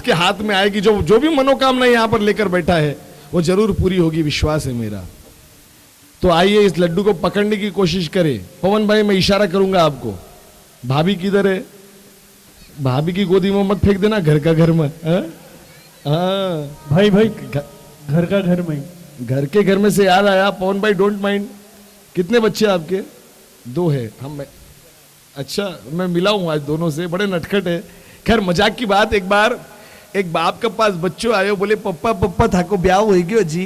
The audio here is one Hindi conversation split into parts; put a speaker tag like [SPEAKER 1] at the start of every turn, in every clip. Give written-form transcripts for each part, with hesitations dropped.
[SPEAKER 1] जिसके हाथ में आएगी, जो भी मनोकामना यहां पर लेकर बैठा है वो जरूर पूरी होगी, विश्वास है मेरा। तो आइए इस लड्डू को पकड़ने की कोशिश करें। पवन भाई मैं इशारा करूंगा आपको, भाभी किधर है? भाभी की गोदी में मत फेंक देना, घर का घर में। हाँ
[SPEAKER 2] भाई भाई घर का घर में।
[SPEAKER 1] घर के घर में से याद आया, पवन भाई डोंट माइंड, कितने बच्चे आपके? 2 है। अच्छा मैं मिला हूं आज दोनों से, बड़े नटखट है। खैर मजाक की बात, एक बार एक बाप के पास बच्चों आयो, बोले पप्पा पप्पा थाको ब्याह हो गयो जी।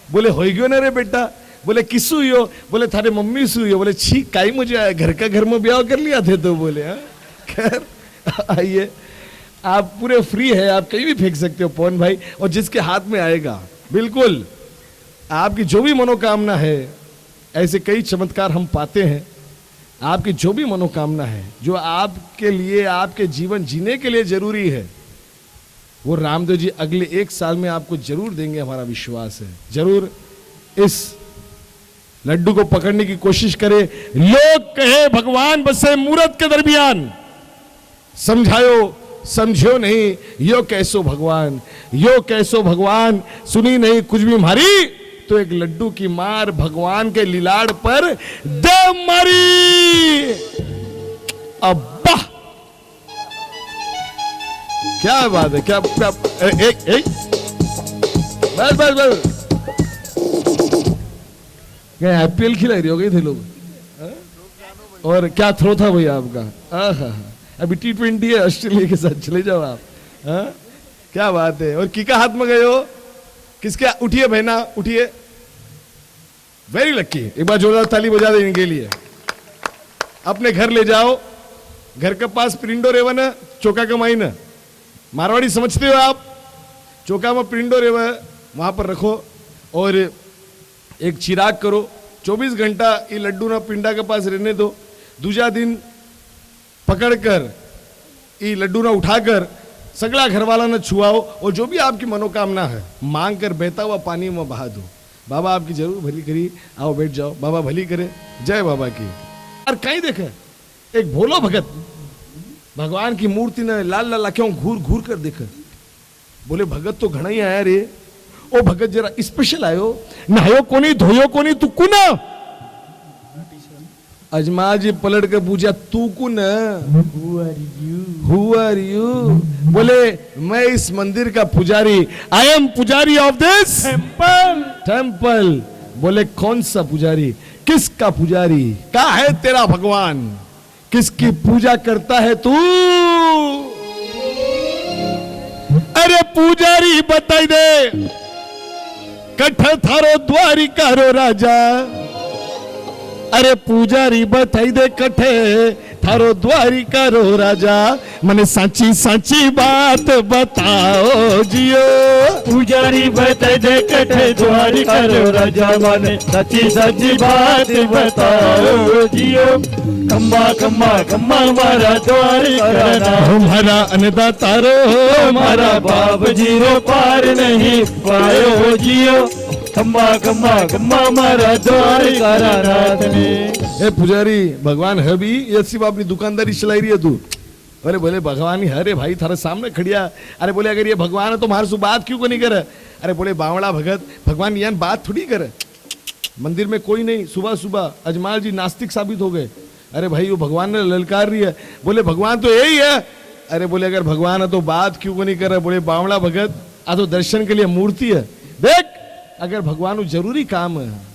[SPEAKER 1] बोले हो गयो ना रे बेटा। बोले किसु हुई? बोले थारे मम्मी से हुई। बोले छी काई मुझे आया, घर का घर में ब्याह कर लिया थे तो। बोले हाँ। खैर आइए, आप पूरे फ्री है, आप कहीं भी फेंक सकते हो पवन भाई, और जिसके हाथ में आएगा बिल्कुल आपकी जो भी मनोकामना है, ऐसे कई चमत्कार हम पाते हैं। आपकी जो भी मनोकामना है, जो आपके लिए, आपके जीवन जीने के लिए जरूरी है, वो रामदेव जी अगले 1 साल में आपको जरूर देंगे, हमारा विश्वास है। जरूर इस लड्डू को पकड़ने की कोशिश करें। लोग कहे भगवान बसे मूरत के दरमियान, समझायो समझो नहीं, यो कैसो भगवान, यो कैसो भगवान, सुनी नहीं कुछ भी हमारी, तो एक लड्डू की मार भगवान के लीलाड़ पर दे मारी। अब्बा क्या बात है, क्या एक बस बस बस, क्या IPL खिला रही हो गई थे लोग? और क्या थ्रो था भैया आपका? अभी T20 है ऑस्ट्रेलिया के साथ, चले जाओ आप। क्या बात है। और किका हाथ में गए हो? किसके? उठिए बहना उठिए, वेरी लक्की। एक बार जोरदार ताली बजा देने के लिए। अपने घर ले जाओ, घर के पास प्रिंडो रेवन चौका कमाई न, मारवाड़ी समझते हो आप? चौका में प्रिंडो रेव, वहां पर रखो और एक चिराग करो, 24 घंटा ये लड्डू ना पिंडा के पास रहने दो। दूसरा दिन पकड़कर ये लड्डू ना उठाकर सगला घर वाला ने छुआओ, और जो भी आपकी मनोकामना है मांग कर बहता हुआ पानी में बहा दो। बाबा आपकी जरूर भली करी, आओ बैठ जाओ, बाबा भली करे, जय बाबा की। और कहीं देखे एक भोलो भगत भगवान की मूर्ति ने लाल लाल आंखों घूर घूर कर देखे। बोले भगत तो घना ही आया रे, ओ भगत जरा स्पेशल आयो, नहायो कोनी धोयो कोनी, तू कुना? अजमाल जी पलट के पूछा, तू कौन? Who are you? बोले मैं इस मंदिर का पुजारी, आई एम पुजारी ऑफ दिस टेम्पल। बोले कौन सा पुजारी? किसका पुजारी? क्या है तेरा भगवान? किसकी पूजा करता है तू? अरे पुजारी बताई दे, कठ थारो द्वारिका रो राजा। अरे पुजारी बताई दे, कठे थारो द्वारिका रो राजा, मने साची साची बात बताओ जियो।
[SPEAKER 2] पुजारी बताई दे, कठे द्वारिका रो राजा, मने साची साची बात बताओ जियो। खम्बा खम्बा खम्बा मारा द्वारिका,
[SPEAKER 1] हमारा अन्नदाता रो,
[SPEAKER 2] हमारा बाप जीरो पार नहीं पायो जियो। खम्बा खम्बा खम्बा मारा द्वारिका रात में।
[SPEAKER 1] ए पुजारी भगवान है भी, ये सिर्फ अपनी दुकानदारी चलाई रही है तू? अरे बोले भगवान ही है भाई, थारे सामने खड़िया। अरे बोले अगर ये भगवान है तो हमारे से बात क्यों को नहीं करे? अरे बोले बावड़ा भगत, भगवान यान बात थोड़ी करे, मंदिर में कोई नहीं। सुबह सुबह अजमाल जी नास्तिक साबित हो गए। अरे भाई वो भगवान ने ललकार रही है। बोले भगवान तो यही है। अरे बोले अगर भगवान है तो बात क्यों को नहीं कर रहा? बोले बावड़ा भगत आ तो दर्शन के लिए मूर्ति है, देख अगर भगवान जरूरी काम है।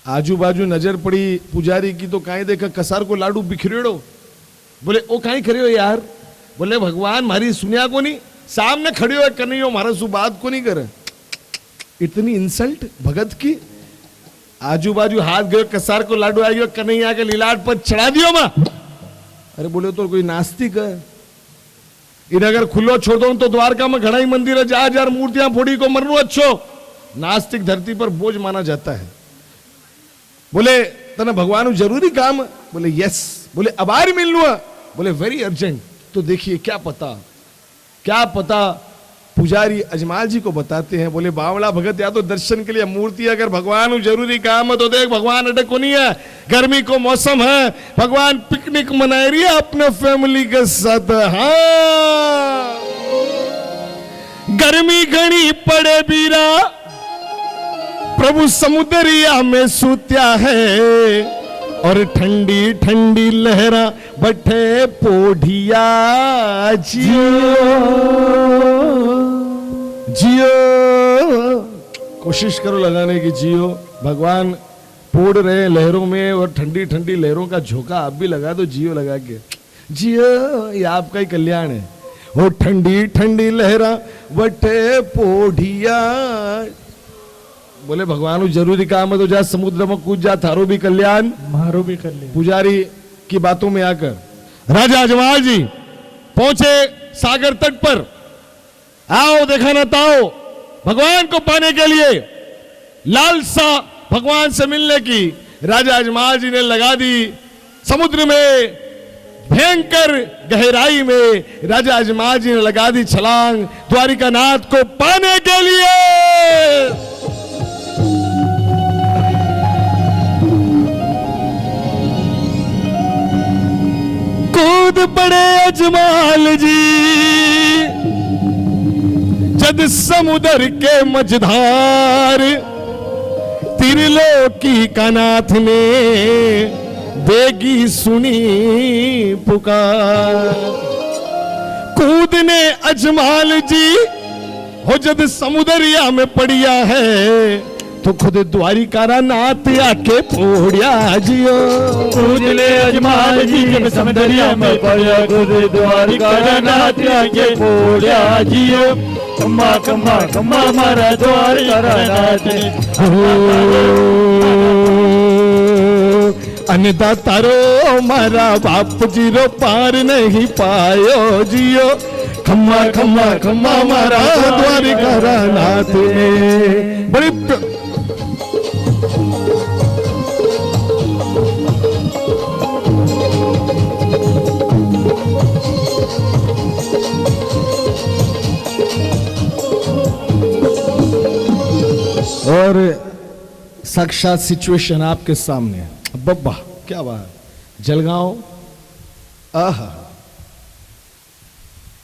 [SPEAKER 1] आजू बाजू नजर पड़ी पुजारी की तो काई देखा कसार को लाडू बिखरेड़ो। बोले ओ काई करे हो यार? बोले भगवान मारी सुनिया को नहीं, सामने खड़े हो करनी हो, मारा सु बात को नहीं करे। इतनी इंसल्ट भगत की। आजू बाजू हाथ गयो, कसार को लाडू आ गयो, कन्हैया के लीलाट पर चढ़ा दियो मां। अरे बोले तो कोई नास्तिक है, इन अगर खुलो छोड़ दो तो द्वारका में घड़ा ही मंदिर है, 1000 मूर्तियां फोड़ी को मरनो अच्छो। नास्तिक धरती पर बोझ माना जाता है। बोले तना भगवान जरूरी काम? बोले यस। बोले अबार मिलनु? बोले वेरी अर्जेंट। तो देखिए क्या पता पुजारी अजमाल जी को बताते हैं, बोले बावला भगत या तो दर्शन के लिए मूर्ति, अगर भगवान जरूरी काम है तो देख भगवान अटक को नहीं है, गर्मी को मौसम है, भगवान पिकनिक मना रही है अपने फैमिली के साथ। हाँ गर्मी घनी पड़े बीरा प्रभु समुद्रिया में सूत्या है, और ठंडी ठंडी लहरा बठे पोढ़िया जियो जियो। कोशिश करो लगाने की जियो। भगवान पोड़ रहे लहरों में और ठंडी ठंडी लहरों का झोंका आप भी लगा दो, जियो लगा के जियो, ये आपका ही कल्याण है। वो ठंडी ठंडी लहरा बठे पोढ़िया। बोले भगवान जरूरी काम है तो जा समुद्र में कूद जा, थारो भी कल्याण
[SPEAKER 2] मारो भी कल्याण।
[SPEAKER 1] पुजारी की बातों में आकर राजा अजमाल जी पहुंचे सागर तट पर। आओ देखा ना ताओ, भगवान को पाने के लिए लालसा भगवान से मिलने की राजा अजमाल जी ने लगा दी। समुद्र में भयंकर गहराई में राजा अजमाल जी ने लगा दी छलांग द्वारिकानाथ को पाने के लिए। कूद पड़े अजमाल जी जद समुद्र के मझधार, त्रिलोकी का नाथ ने देगी सुनी पुकार। कूदने अजमाल जी हो जद समुदरिया में पड़िया है, तो खुद द्वारिकारा नाथ आके पोड़िया जियो।
[SPEAKER 2] कूदले अजमाल जी जब समुदरिया में पड़िया, खुद द्वारिकारा नाथ आके पोड़िया जियो। कम्मा कम्मा कम्मा मारा द्वारिकारा नाथ
[SPEAKER 1] अन्नदा तारो मारा बाप जीरो पार नहीं पायो जियो। खम्मा खम्मा खम्मा मारा द्वारिकारा नाथ ने। बड़ी और साक्षात सिचुएशन आपके सामने। बब्बा क्या बात, जलगांव आहा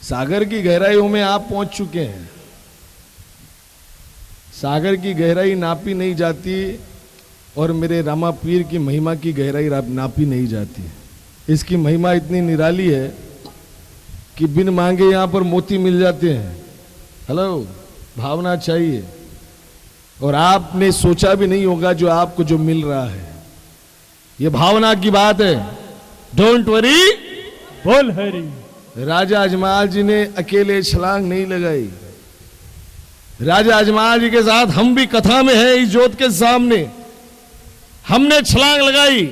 [SPEAKER 1] सागर की गहराइयों में आप पहुंच चुके हैं। सागर की गहराई नापी नहीं जाती और मेरे रामा पीर की महिमा की गहराई नापी नहीं जाती। इसकी महिमा इतनी निराली है कि बिन मांगे यहां पर मोती मिल जाते हैं। हेलो, भावना चाहिए और आपने सोचा भी नहीं होगा जो आपको जो मिल रहा है, ये भावना की बात है। डोंट वरी,
[SPEAKER 2] बोल हरी।
[SPEAKER 1] राजा अजमाल जी ने अकेले छलांग नहीं लगाई। राजा अजमाल जी के साथ हम भी कथा में है। इस जोत के सामने हमने छलांग लगाई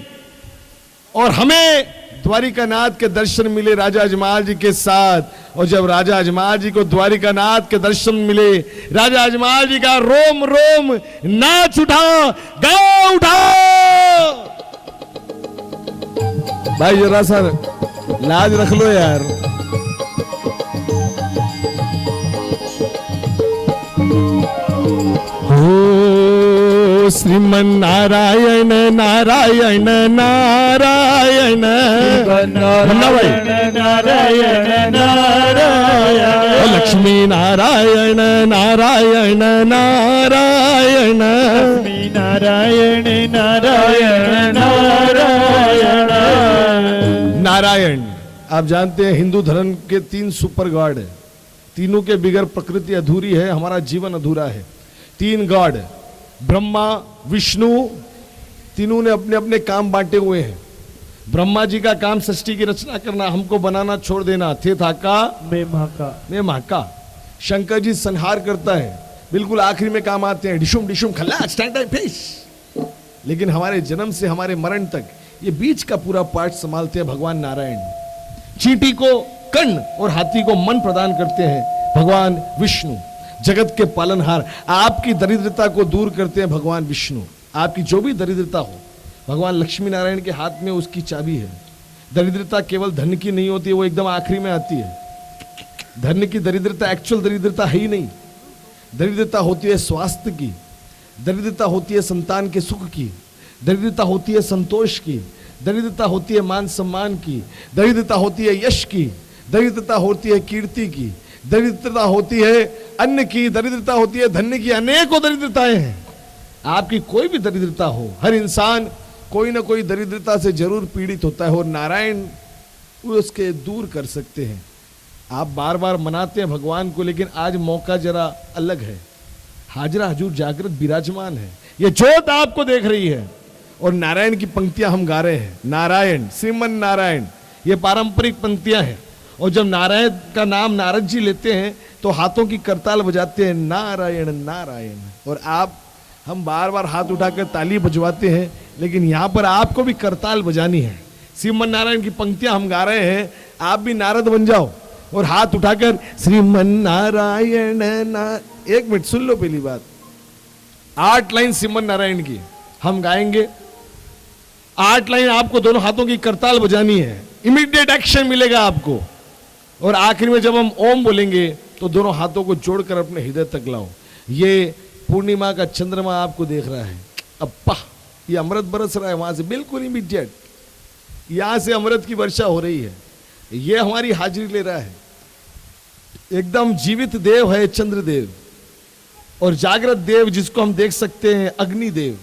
[SPEAKER 1] और हमें द्वारिकानाथ के दर्शन मिले राजा अजमाल जी के साथ। और जब राजा अजमाल जी को द्वारिकानाथ के दर्शन मिले, राजा अजमाल जी का रोम रोम नाच उठा, गा उठा। भाई जरा सा लाज रख लो यार। हो श्रीमन नारायण नारायण नारायण
[SPEAKER 2] नारायण नारायण नारायण।
[SPEAKER 1] लक्ष्मी नारायण नारायण नारायण।
[SPEAKER 2] लक्ष्मी नारायण नारायण नारायण।
[SPEAKER 1] नारायण आप जानते हैं हिंदू धर्म के 3 सुपर गॉड है। तीनों के बिगर प्रकृति अधूरी है, हमारा जीवन अधूरा है। 3 गॉड ब्रह्मा विष्णु, तीनों ने अपने अपने काम बांटे हुए हैं। ब्रह्मा जी का काम सृष्टि की रचना करना, हमको बनाना छोड़ देना। थे था का मैं महाका। शंकर जी संहार करता है, बिल्कुल आखिरी में काम आते हैं। डिशुम डिशुम खल्लास टाइम टाइम फिश। लेकिन हमारे जन्म से हमारे मरण तक ये बीच का पूरा पार्ट संभालते हैं भगवान नारायण। चींटी को कर्ण और हाथी को मन प्रदान करते हैं भगवान विष्णु। जगत के पालनहार, आपकी दरिद्रता को दूर करते हैं भगवान विष्णु। आपकी जो भी दरिद्रता हो, भगवान लक्ष्मी नारायण के हाथ में उसकी चाबी है। दरिद्रता केवल धन की नहीं होती, वो एकदम आखिरी में आती है। धन की दरिद्रता एक्चुअल दरिद्रता है ही नहीं। दरिद्रता होती है स्वास्थ्य की, दरिद्रता होती है संतान के सुख की, दरिद्रता होती है संतोष की, दरिद्रता होती है मान सम्मान की, दरिद्रता होती है यश की, दरिद्रता होती है कीर्ति की, दरिद्रता होती है अन्न की, दरिद्रता होती है धन्य की। अनेकों दरिद्रताएं हैं। आपकी कोई भी दरिद्रता हो, हर इंसान कोई ना कोई दरिद्रता से जरूर पीड़ित होता है और नारायण उसके दूर कर सकते हैं। आप बार बार मनाते हैं भगवान को, लेकिन आज मौका जरा अलग है। हाजरा हजूर जागृत विराजमान है, ये ज्योत आपको देख रही है और नारायण की पंक्तियां हम गा रहे हैं। नारायण, श्रीमन नारायण, ये पारंपरिक पंक्तियां हैं। और जब नारायण का नाम नारद जी लेते हैं तो हाथों की करताल बजाते हैं, नारायण नारायण। और हम बार बार हाथ उठाकर ताली बजवाते हैं, लेकिन यहां पर आपको भी करताल बजानी है। श्रीमन नारायण की पंक्तियां हम गा रहे हैं, आप भी नारद बन जाओ और हाथ उठाकर श्रीमन नारायण एक मिनट सुन लो। पहली बात, 8 लाइन श्रीमन नारायण की हम गाएंगे। 8 लाइन आपको दोनों हाथों की करताल बजानी है, इमीडिएट एक्शन मिलेगा आपको। और आखिर में जब हम ओम बोलेंगे तो दोनों हाथों को जोड़कर अपने हृदय तक लाओ। ये पूर्णिमा का चंद्रमा आपको देख रहा है, अब्बा ये अमृत बरस रहा है वहां से, बिल्कुल इमीडिएट यहां से अमृत की वर्षा हो रही है। ये हमारी हाजिरी ले रहा है, एकदम जीवित देव है चंद्रदेव। और जागृत देव जिसको हम देख सकते हैं अग्निदेव,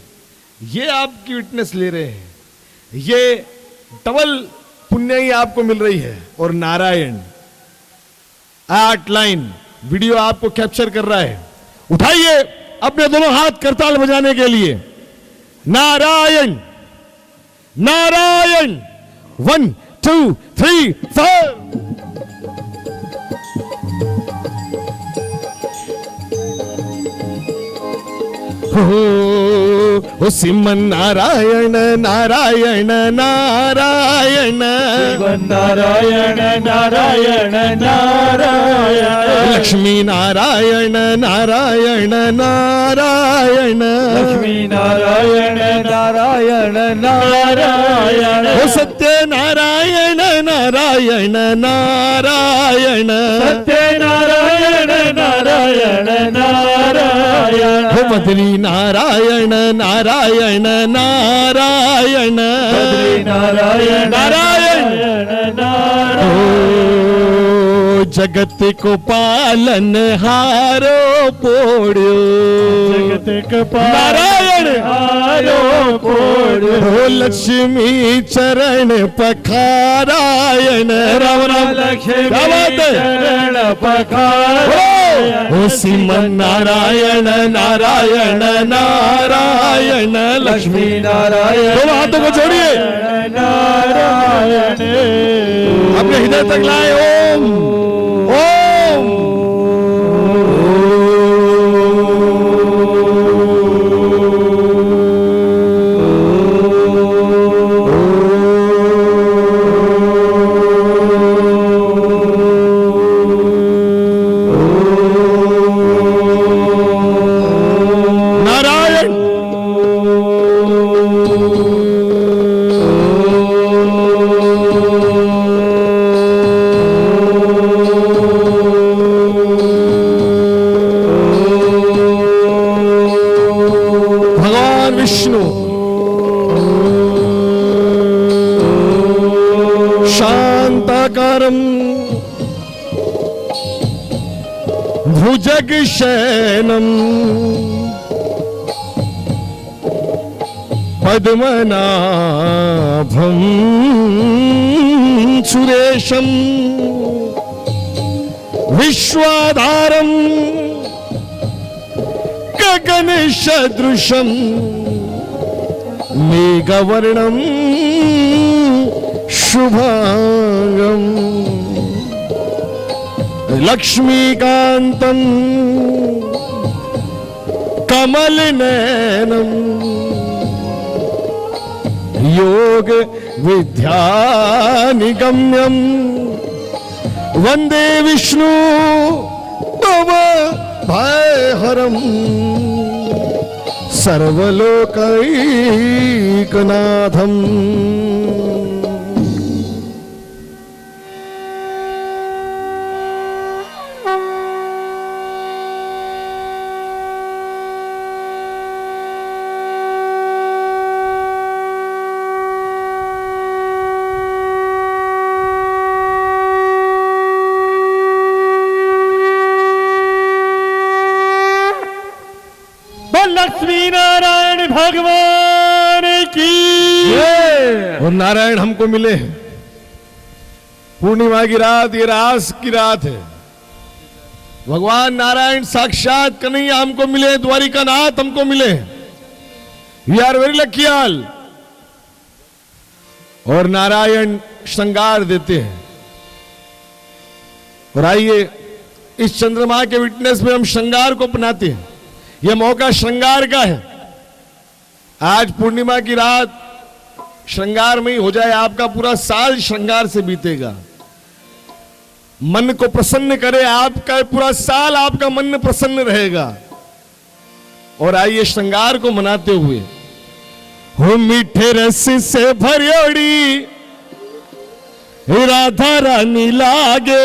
[SPEAKER 1] ये आपकी विटनेस ले रहे हैं। ये डबल पुण्य ही आपको मिल रही है। और नारायण 8 लाइन वीडियो आपको कैप्चर कर रहा है। उठाइए अपने दोनों हाथ करताल बजाने के लिए। नारायण नारायण, 1 2 3 4। हो सिमन नारायण नारायण नारायण,
[SPEAKER 2] नारायण नारायण नारायण,
[SPEAKER 1] लक्ष्मी नारायण नारायण नारायण,
[SPEAKER 2] लक्ष्मी नारायण नारायण नारायण,
[SPEAKER 1] हो सत्य नारायण नारायण नारायण,
[SPEAKER 2] सत्य नारायण नारायण नारायण,
[SPEAKER 1] हो बद्री नारायण नारायण नारायण,
[SPEAKER 2] बद्री नारायण नारायण नारायण,
[SPEAKER 1] ओ जगत को पालन हारो पोड़ो,
[SPEAKER 2] जगत को
[SPEAKER 1] नारायण
[SPEAKER 2] हारो पोड़ो,
[SPEAKER 1] हो लक्ष्मी चरण पखारायण, राम राम
[SPEAKER 2] लक्ष्मी
[SPEAKER 1] क्या बात है?
[SPEAKER 2] चरण पखारायण,
[SPEAKER 1] ओ सिमन नारायण नारायण नारायण, लक्ष्मी
[SPEAKER 2] नारायण,
[SPEAKER 1] दोनों हाथों को जोड़िए,
[SPEAKER 2] नारायण,
[SPEAKER 1] अपने हृदय तक लाए। ओम ओम नारायण भगवान विष्णु शांताकारं भुजगशयनं पद्मनाभं सुरेशं विश्वाधारं गगनसदृशं मेघवर्णं शुभांगं लक्ष्मीकान्तं कमलनयनं योग विद्यानिगम्यं वंदे विष्णु भव भयहरं सर्वलोकैकनाथम्।
[SPEAKER 2] श्री नारायण भगवान की।
[SPEAKER 1] और नारायण हमको मिले। पूर्णिमा की रात, ये रास की रात है। भगवान नारायण साक्षात कन्हैया हमको मिले, द्वारिका नाथ हमको मिले। We are very lucky all. और नारायण श्रृंगार देते हैं। और आइए इस चंद्रमा के विटनेस में हम श्रृंगार को अपनाते हैं। यह मौका श्रृंगार का है। आज पूर्णिमा की रात श्रृंगार में ही हो जाए, आपका पूरा साल श्रृंगार से बीतेगा। मन को प्रसन्न करे, आपका पूरा साल आपका मन प्रसन्न रहेगा। और आइए श्रृंगार को मनाते हुए, हो मीठे रस से भरियोड़ी राधा रानी लागे,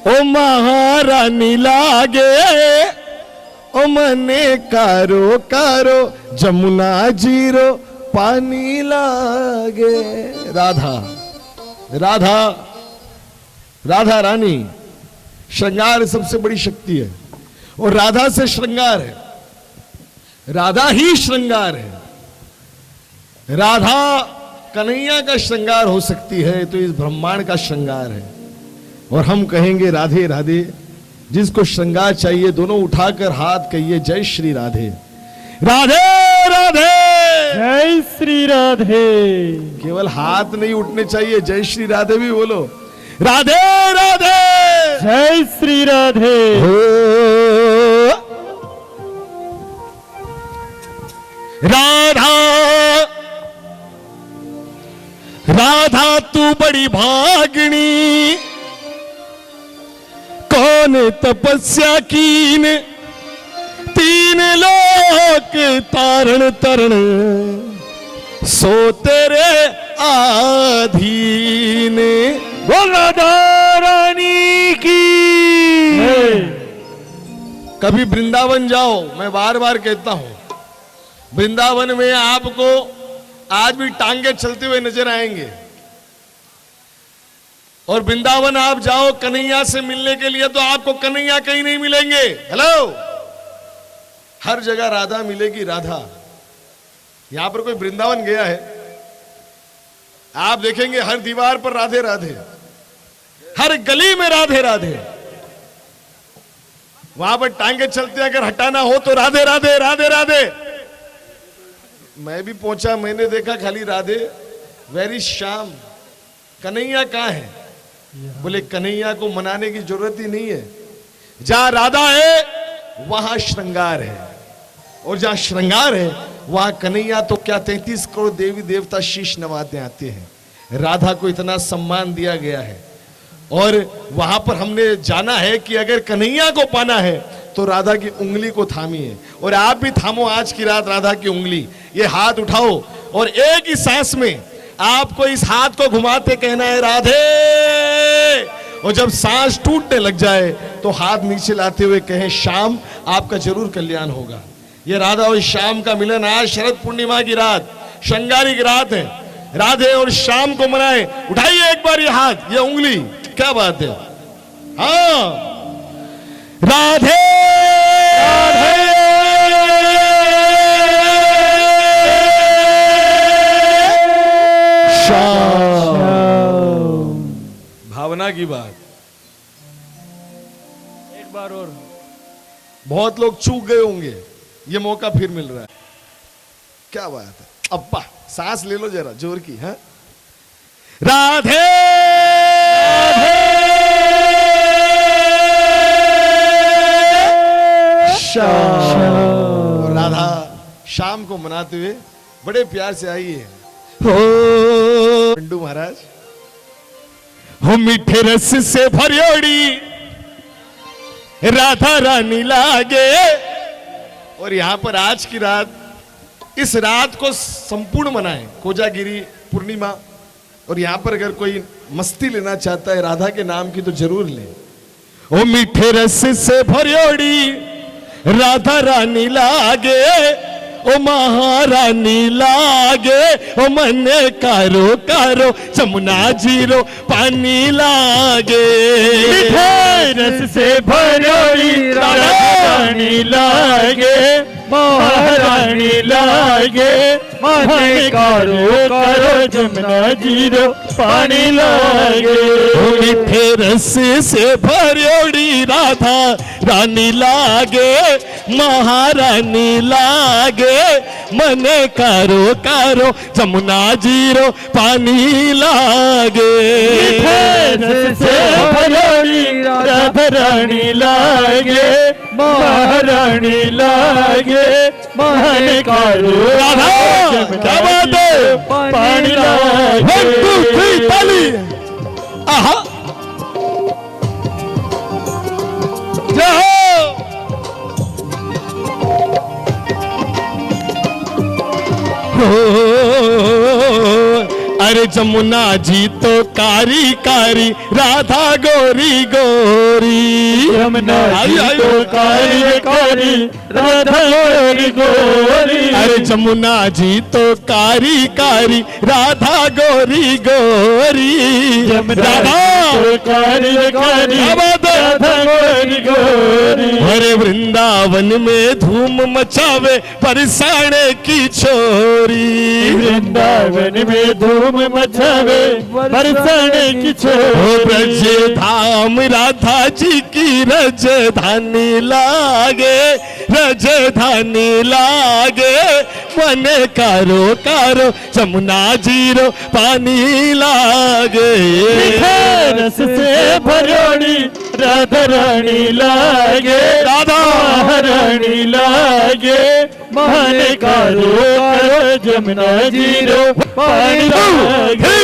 [SPEAKER 1] ओ महारानी लागे, ओ मने कारो कारो जमुना जीरो पानी लागे। राधा राधा राधा रानी श्रृंगार सबसे बड़ी शक्ति है। और राधा से श्रृंगार है, राधा ही श्रृंगार है। राधा कन्हैया का श्रृंगार हो सकती है तो इस ब्रह्मांड का श्रृंगार है। और हम कहेंगे राधे राधे। जिसको श्रृंगार चाहिए दोनों उठाकर हाथ कहिए जय श्री राधे। राधे राधे,
[SPEAKER 2] जय श्री राधे।
[SPEAKER 1] केवल हाथ नहीं उठने चाहिए, जय श्री राधे भी बोलो। राधे राधे,
[SPEAKER 2] जय श्री राधे।
[SPEAKER 1] राधा राधा तू बड़ी भागनी, कौन तपस्या कीन, तीन लोक तारण तरण, सो तेरे आधीन।
[SPEAKER 2] बोल राधा रानी की।
[SPEAKER 1] कभी वृंदावन जाओ, मैं बार बार कहता हूं, वृंदावन में आपको आज भी टांगे चलते हुए नजर आएंगे। और वृंदावन आप जाओ कन्हैया से मिलने के लिए तो आपको कन्हैया कहीं नहीं मिलेंगे। हेलो, हर जगह राधा मिलेगी। राधा, यहां पर कोई वृंदावन गया है, आप देखेंगे हर दीवार पर राधे राधे, हर गली में राधे राधे। वहां पर टांगे चलते अगर हटाना हो तो राधे राधे राधे राधे। मैं भी पहुंचा, मैंने देखा खाली राधे। वेरी श्याम, कन्हैया कहां है? बोले कन्हैया को मनाने की जरूरत ही नहीं है। जहां राधा है वहां श्रृंगार है, और जहां श्रृंगार है वहां कन्हैया तो क्या 33 करोड़ देवी देवता शीश नवाते आते हैं। राधा को इतना सम्मान दिया गया है। और वहां पर हमने जाना है कि अगर कन्हैया को पाना है तो राधा की उंगली को थामिए। और आप भी थामो आज की रात राधा की उंगली। ये हाथ उठाओ और एक ही सांस में आपको इस हाथ को घुमाते कहना है राधे। और जब सांस टूटने लग जाए तो हाथ नीचे लाते हुए कहें श्याम, आपका जरूर कल्याण होगा। ये राधा और श्याम का मिलन आज शरद पूर्णिमा की रात, श्रृंगारी की रात है। राधे और श्याम को मनाए। उठाइए एक बार ये हाथ, ये उंगली, क्या बात है। हाँ, राधे राधे, भावना की बात।
[SPEAKER 2] एक बार और।
[SPEAKER 1] बहुत लोग चूक गए होंगे, ये मौका फिर मिल रहा है। क्या बात है। अब्बा सांस ले लो जरा जोर की। है राधे श्याम। राधा शाम को मनाते हुए बड़े प्यार से आई है। हो पंडू महाराज, हो मीठे रस से भरियोड़ी राधा रानी लागे। और यहां पर आज की रात, इस रात को संपूर्ण मनाएं, कोजागिरी पूर्णिमा। और यहां पर अगर कोई मस्ती लेना चाहता है राधा के नाम की तो जरूर ले। ओ मीठे रस से भरियोड़ी राधा रानी लागे, ओ महारानी लागे, ओ मने कारो कारो जमुना जीरो पानी लागे।
[SPEAKER 2] मीठे रस से भरियोड़ी राधा રાધારાણી લાગે મહારાણી લાગે મને કારો કારો જમના જીરો પાણી લાગે
[SPEAKER 1] मीठे रस से भरियोड़ी राधा रानी लागे महारानी लागे मने कारो कारो जमुना जीरो पानी लागे
[SPEAKER 2] से ભરોડી રાધારાણી લાગે મહારાણી લાગે મને કારો
[SPEAKER 1] राधा क्या बात है
[SPEAKER 2] પાણી
[SPEAKER 1] 1 2 3 ताली आहा जय हो अरे जमुना जी तो कारी कारी राधा गोरी गोरी
[SPEAKER 2] यमुना
[SPEAKER 1] आई, आई,
[SPEAKER 2] तो कारी कारी राधा गोरी गोरी
[SPEAKER 1] अरे जमुना जी तो कारी कारी राधा गोरी गोरी
[SPEAKER 2] यमुना
[SPEAKER 1] राधा
[SPEAKER 2] तो कारी कारी
[SPEAKER 1] क्या बात है?
[SPEAKER 2] राधा गोरी गोरी
[SPEAKER 1] अरे वृंदावन में धूम मचावे परसाने की छोरी
[SPEAKER 2] वृंदावन में धूम मचावे बरसाने की
[SPEAKER 1] ओ
[SPEAKER 2] छोरी
[SPEAKER 1] ब्रज धाम राधा जी की रजधानी लागे रजधानी लागे मन कारो कारो जमुना जीरो पानी लागे
[SPEAKER 2] रस से भरोड़ी राधा रानी लागे
[SPEAKER 1] राधा
[SPEAKER 2] रानी लागे मन कारो कारो जमुना जीरो पानी लागे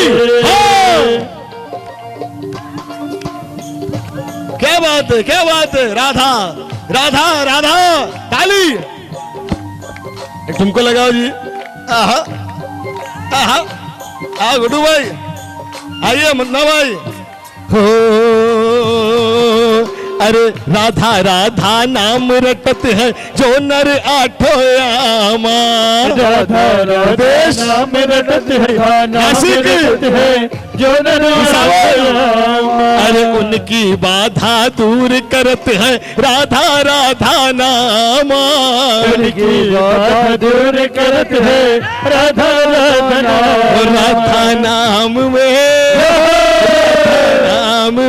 [SPEAKER 1] क्या बात है क्या बात है राधा राधा राधा ताली एक तुमको लगाओ जी आहा आहा आ गुड्डू भाई आइए मुन्ना भाई हो अरे राधा राधा नाम रटत है जो नर आठो यामा
[SPEAKER 2] राधा राधा नाम रटत है नाम
[SPEAKER 1] नासिक।
[SPEAKER 2] रटत है जो नर
[SPEAKER 1] अरे उनकी बाधा दूर करत है राधा राधा नामा
[SPEAKER 2] उनकी बाधा दूर करत है राधा राधा नाम।
[SPEAKER 1] राधा नाम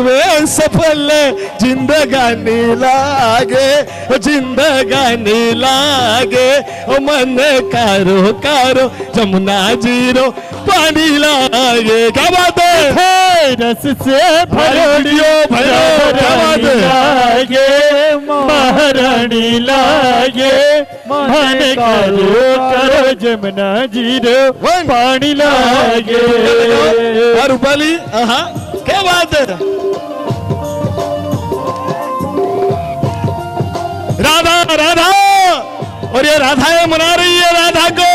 [SPEAKER 1] में सफल जिंदगानी लागे जिंदगानी लागे ओ मन कारो कारो जमुना जीरो पानी लागे क्या बात है
[SPEAKER 2] रस से
[SPEAKER 1] भरोड़ियो भयो क्या बात है
[SPEAKER 2] लागे महारानी लागे मन कारो करो जमुना जीरो पानी लागे
[SPEAKER 1] और रूपाली हाँ क्या बात है राधा राधा और ये राधाएं मना रही है राधा को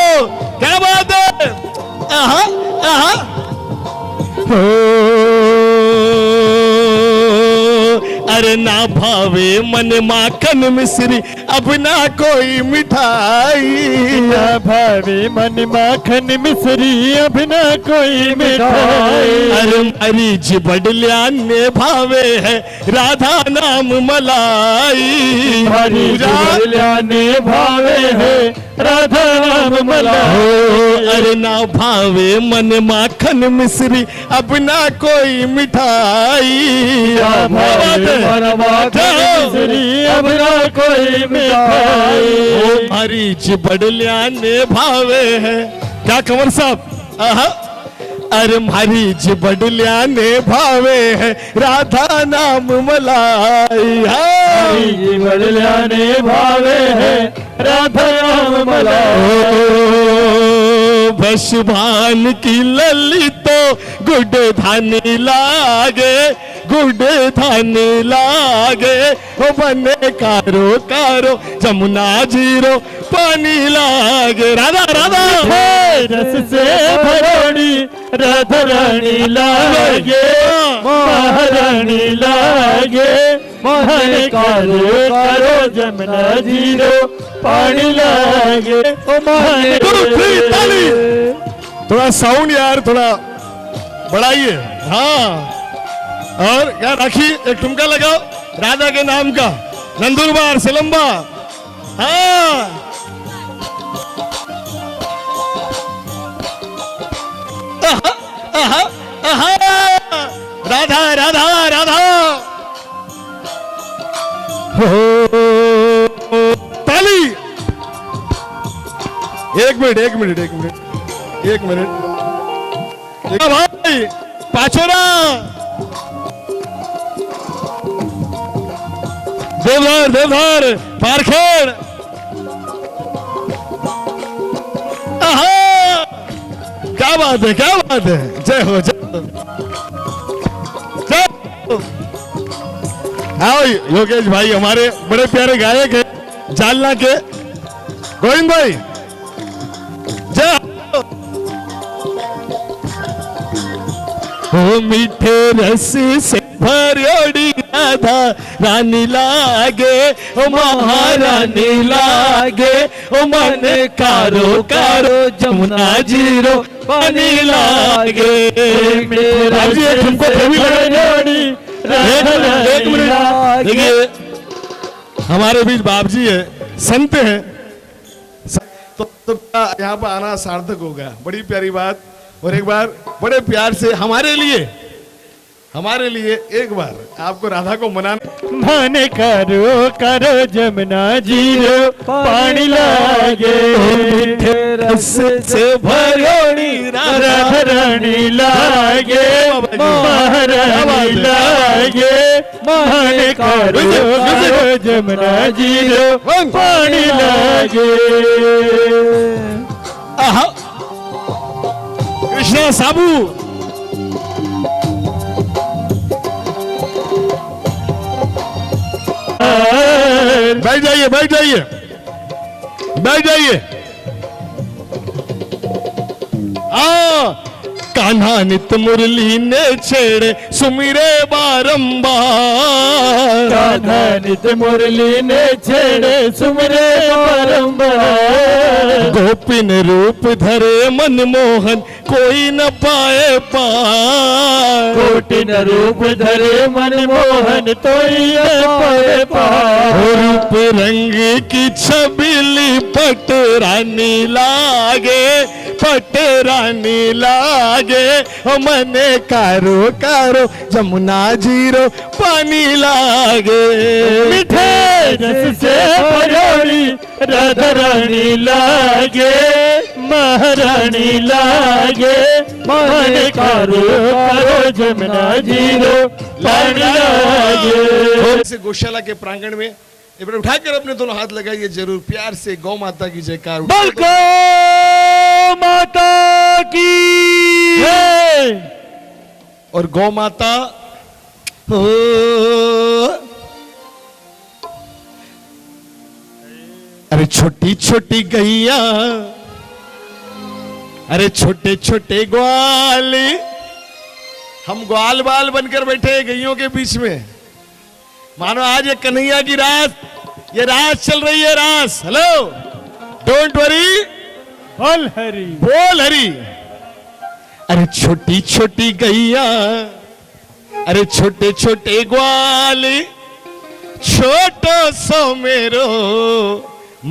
[SPEAKER 1] क्या बात है आहा आहा हो अरे ना भावे मन माखन मिश्री अब ना कोई मिठाई
[SPEAKER 2] ना भावे मन माखन मिश्री अब ना कोई मिठाई
[SPEAKER 1] अरे मरीज बडल्याने भावे है राधा नाम मलाई
[SPEAKER 2] हरी ने भावे है राधा नाम मलाई
[SPEAKER 1] अरे ना भावे मन माखन मिश्री अब ना कोई मिठाई
[SPEAKER 2] ना भावे मन माखन मिश्री अब ना कोई मिठाई
[SPEAKER 1] मरीज बडल्याने भावे है क्या कंवर साहब आहा अरे मरीज बडल्याने भावे है राधा नाम मलाई
[SPEAKER 2] हरी बदल्याने भावे है राधा नाम मलाई
[SPEAKER 1] भसभान की लली तो गुड धानी लागे गुड धानी लागे ओ बने कारो कारो जमुना जीरो पानी लागे राधा राधा
[SPEAKER 2] रस से भरोड़ी राधा रानी लागे महारानी लागे मोहन कारो कारो जमुना जीरो पानी लागे ओ मोहन
[SPEAKER 1] ताली थोड़ा साउंड यार थोड़ा बढ़ाइए हाँ और यार राखी एक ठुमका लगाओ राधा के नाम का नंदुरबार से लंबा। हाँ आहा, आहा, आहा, राधा राधा राधा। ताली। एक मिनट एक मिनट एक मिनट एक मिनट भाई पाछोरा देवधर देवधर पारखेड़। आहा, क्या बात है क्या बात है। जय हो जय हो जय हो। आओ योगेश भाई हमारे बड़े प्यारे गायक है जालना के गोविंद भाई। जय हो। मीठे रस से भरियोड़ी राधा रानी लागे ओ महारानी लागे ओ मन कारो कारो जमुना जीरो पानी लागे। एक मिनट देखिए हमारे बीच बाप जी है संत है तो यहाँ पर आना सार्थक हो गया। बड़ी प्यारी बात। और एक बार बड़े प्यार से हमारे लिए एक बार आपको राधा को मनाना।
[SPEAKER 2] मन करो करो जमुना जीरो पानी लागे रस से भरोड़ी राधा रानी लागे महारानी लागे। मन करो करो जमुना जीरो पानी लागे।
[SPEAKER 1] आहा कृष्णा साबू। बैठ जाइए बैठ जाइए बैठ जाइए। कान्हा नित मुरली ने छेड़े सुमिरे बारंबार।
[SPEAKER 2] कान्हा नित मुरली ने छेड़े सुमिरे बारंबार।
[SPEAKER 1] गोपिन रूप धरे मनमोहन कोई न पाए पार।
[SPEAKER 2] कोटिन रूप धरे मनमोहन तोई न पाए पार।
[SPEAKER 1] रूप रंग की छबिली पट रानी लागे पट रानी लागे ओ मने कारो कारो जमुना जीरो पानी लागे।
[SPEAKER 2] मीठे रस से भरोड़ी राधा रानी लागे महारानी लागे। मन करो करो जमुना जीरो पानी लागे।
[SPEAKER 1] से गौशाला के प्रांगण में एक बार उठाकर अपने दोनों हाथ लगाइए जरूर प्यार से। गौ माता की जयकार।
[SPEAKER 2] बोल गौ माता की जय।
[SPEAKER 1] और गौ माता हो अरे छोटी छोटी गैया अरे छोटे छोटे ग्वाल। हम ग्वाल बाल बनकर बैठे हैं गैयों के बीच में। मानो आज ये कन्हैया की रास ये रास चल रही है रास। हेलो डोंट वरी
[SPEAKER 2] बोल हरी
[SPEAKER 1] बोल हरी। अरे छोटी छोटी गैया अरे छोटे छोटे ग्वाल छोटो सो मेरो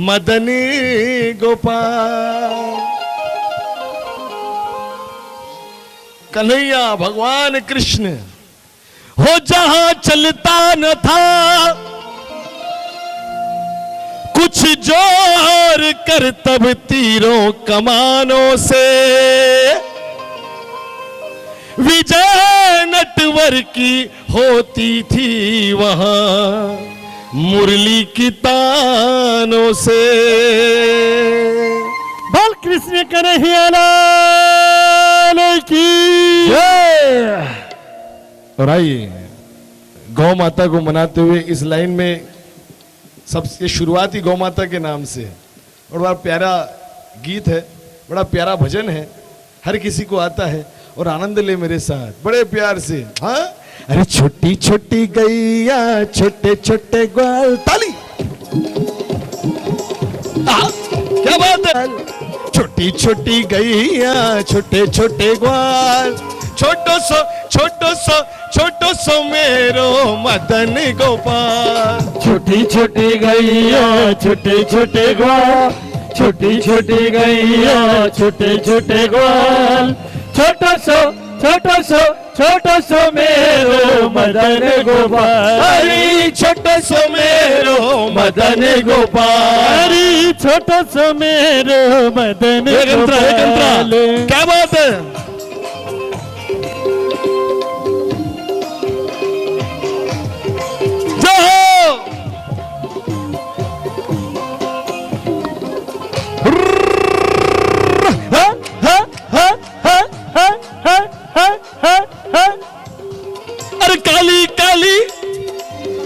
[SPEAKER 1] मदनी गोपाल। कन्हैया भगवान कृष्ण हो जहां चलता न था कुछ जोर कर तब तीरों कमानों से। विजय नटवर की होती थी वहां मुरली की तानों से।
[SPEAKER 2] बोल कृष्ण कन्हैया लाल की जय।
[SPEAKER 1] और आइए गौ माता को मनाते हुए इस लाइन में सबसे शुरुआती गौ माता के नाम से और बड़ा प्यारा गीत है बड़ा प्यारा भजन है हर किसी को आता है और आनंद ले मेरे साथ बड़े प्यार से। हाँ अरे छोटी छोटी गैया छोटे छोटे ग्वाल। ताली। क्या बात है। छोटी छोटी गैया छोटे छोटे ग्वाल छोटो सो छोटो सो मेरो मदन गोपाल।
[SPEAKER 2] छोटी छोटी गैया छोटे छोटे ग्वाल, छोटी छोटी गैया छोटे छोटे ग्वाल, छोटो सो मेरो मदन गोपाल।
[SPEAKER 1] हरी छोटो सो मेरो मदन गोपाल।
[SPEAKER 2] हरी छोटो सो मेरो मदन
[SPEAKER 1] एक अंतरा, एक अंतरा।
[SPEAKER 2] गोपाल।
[SPEAKER 1] क्या बात है। जाओ। अरे काली काली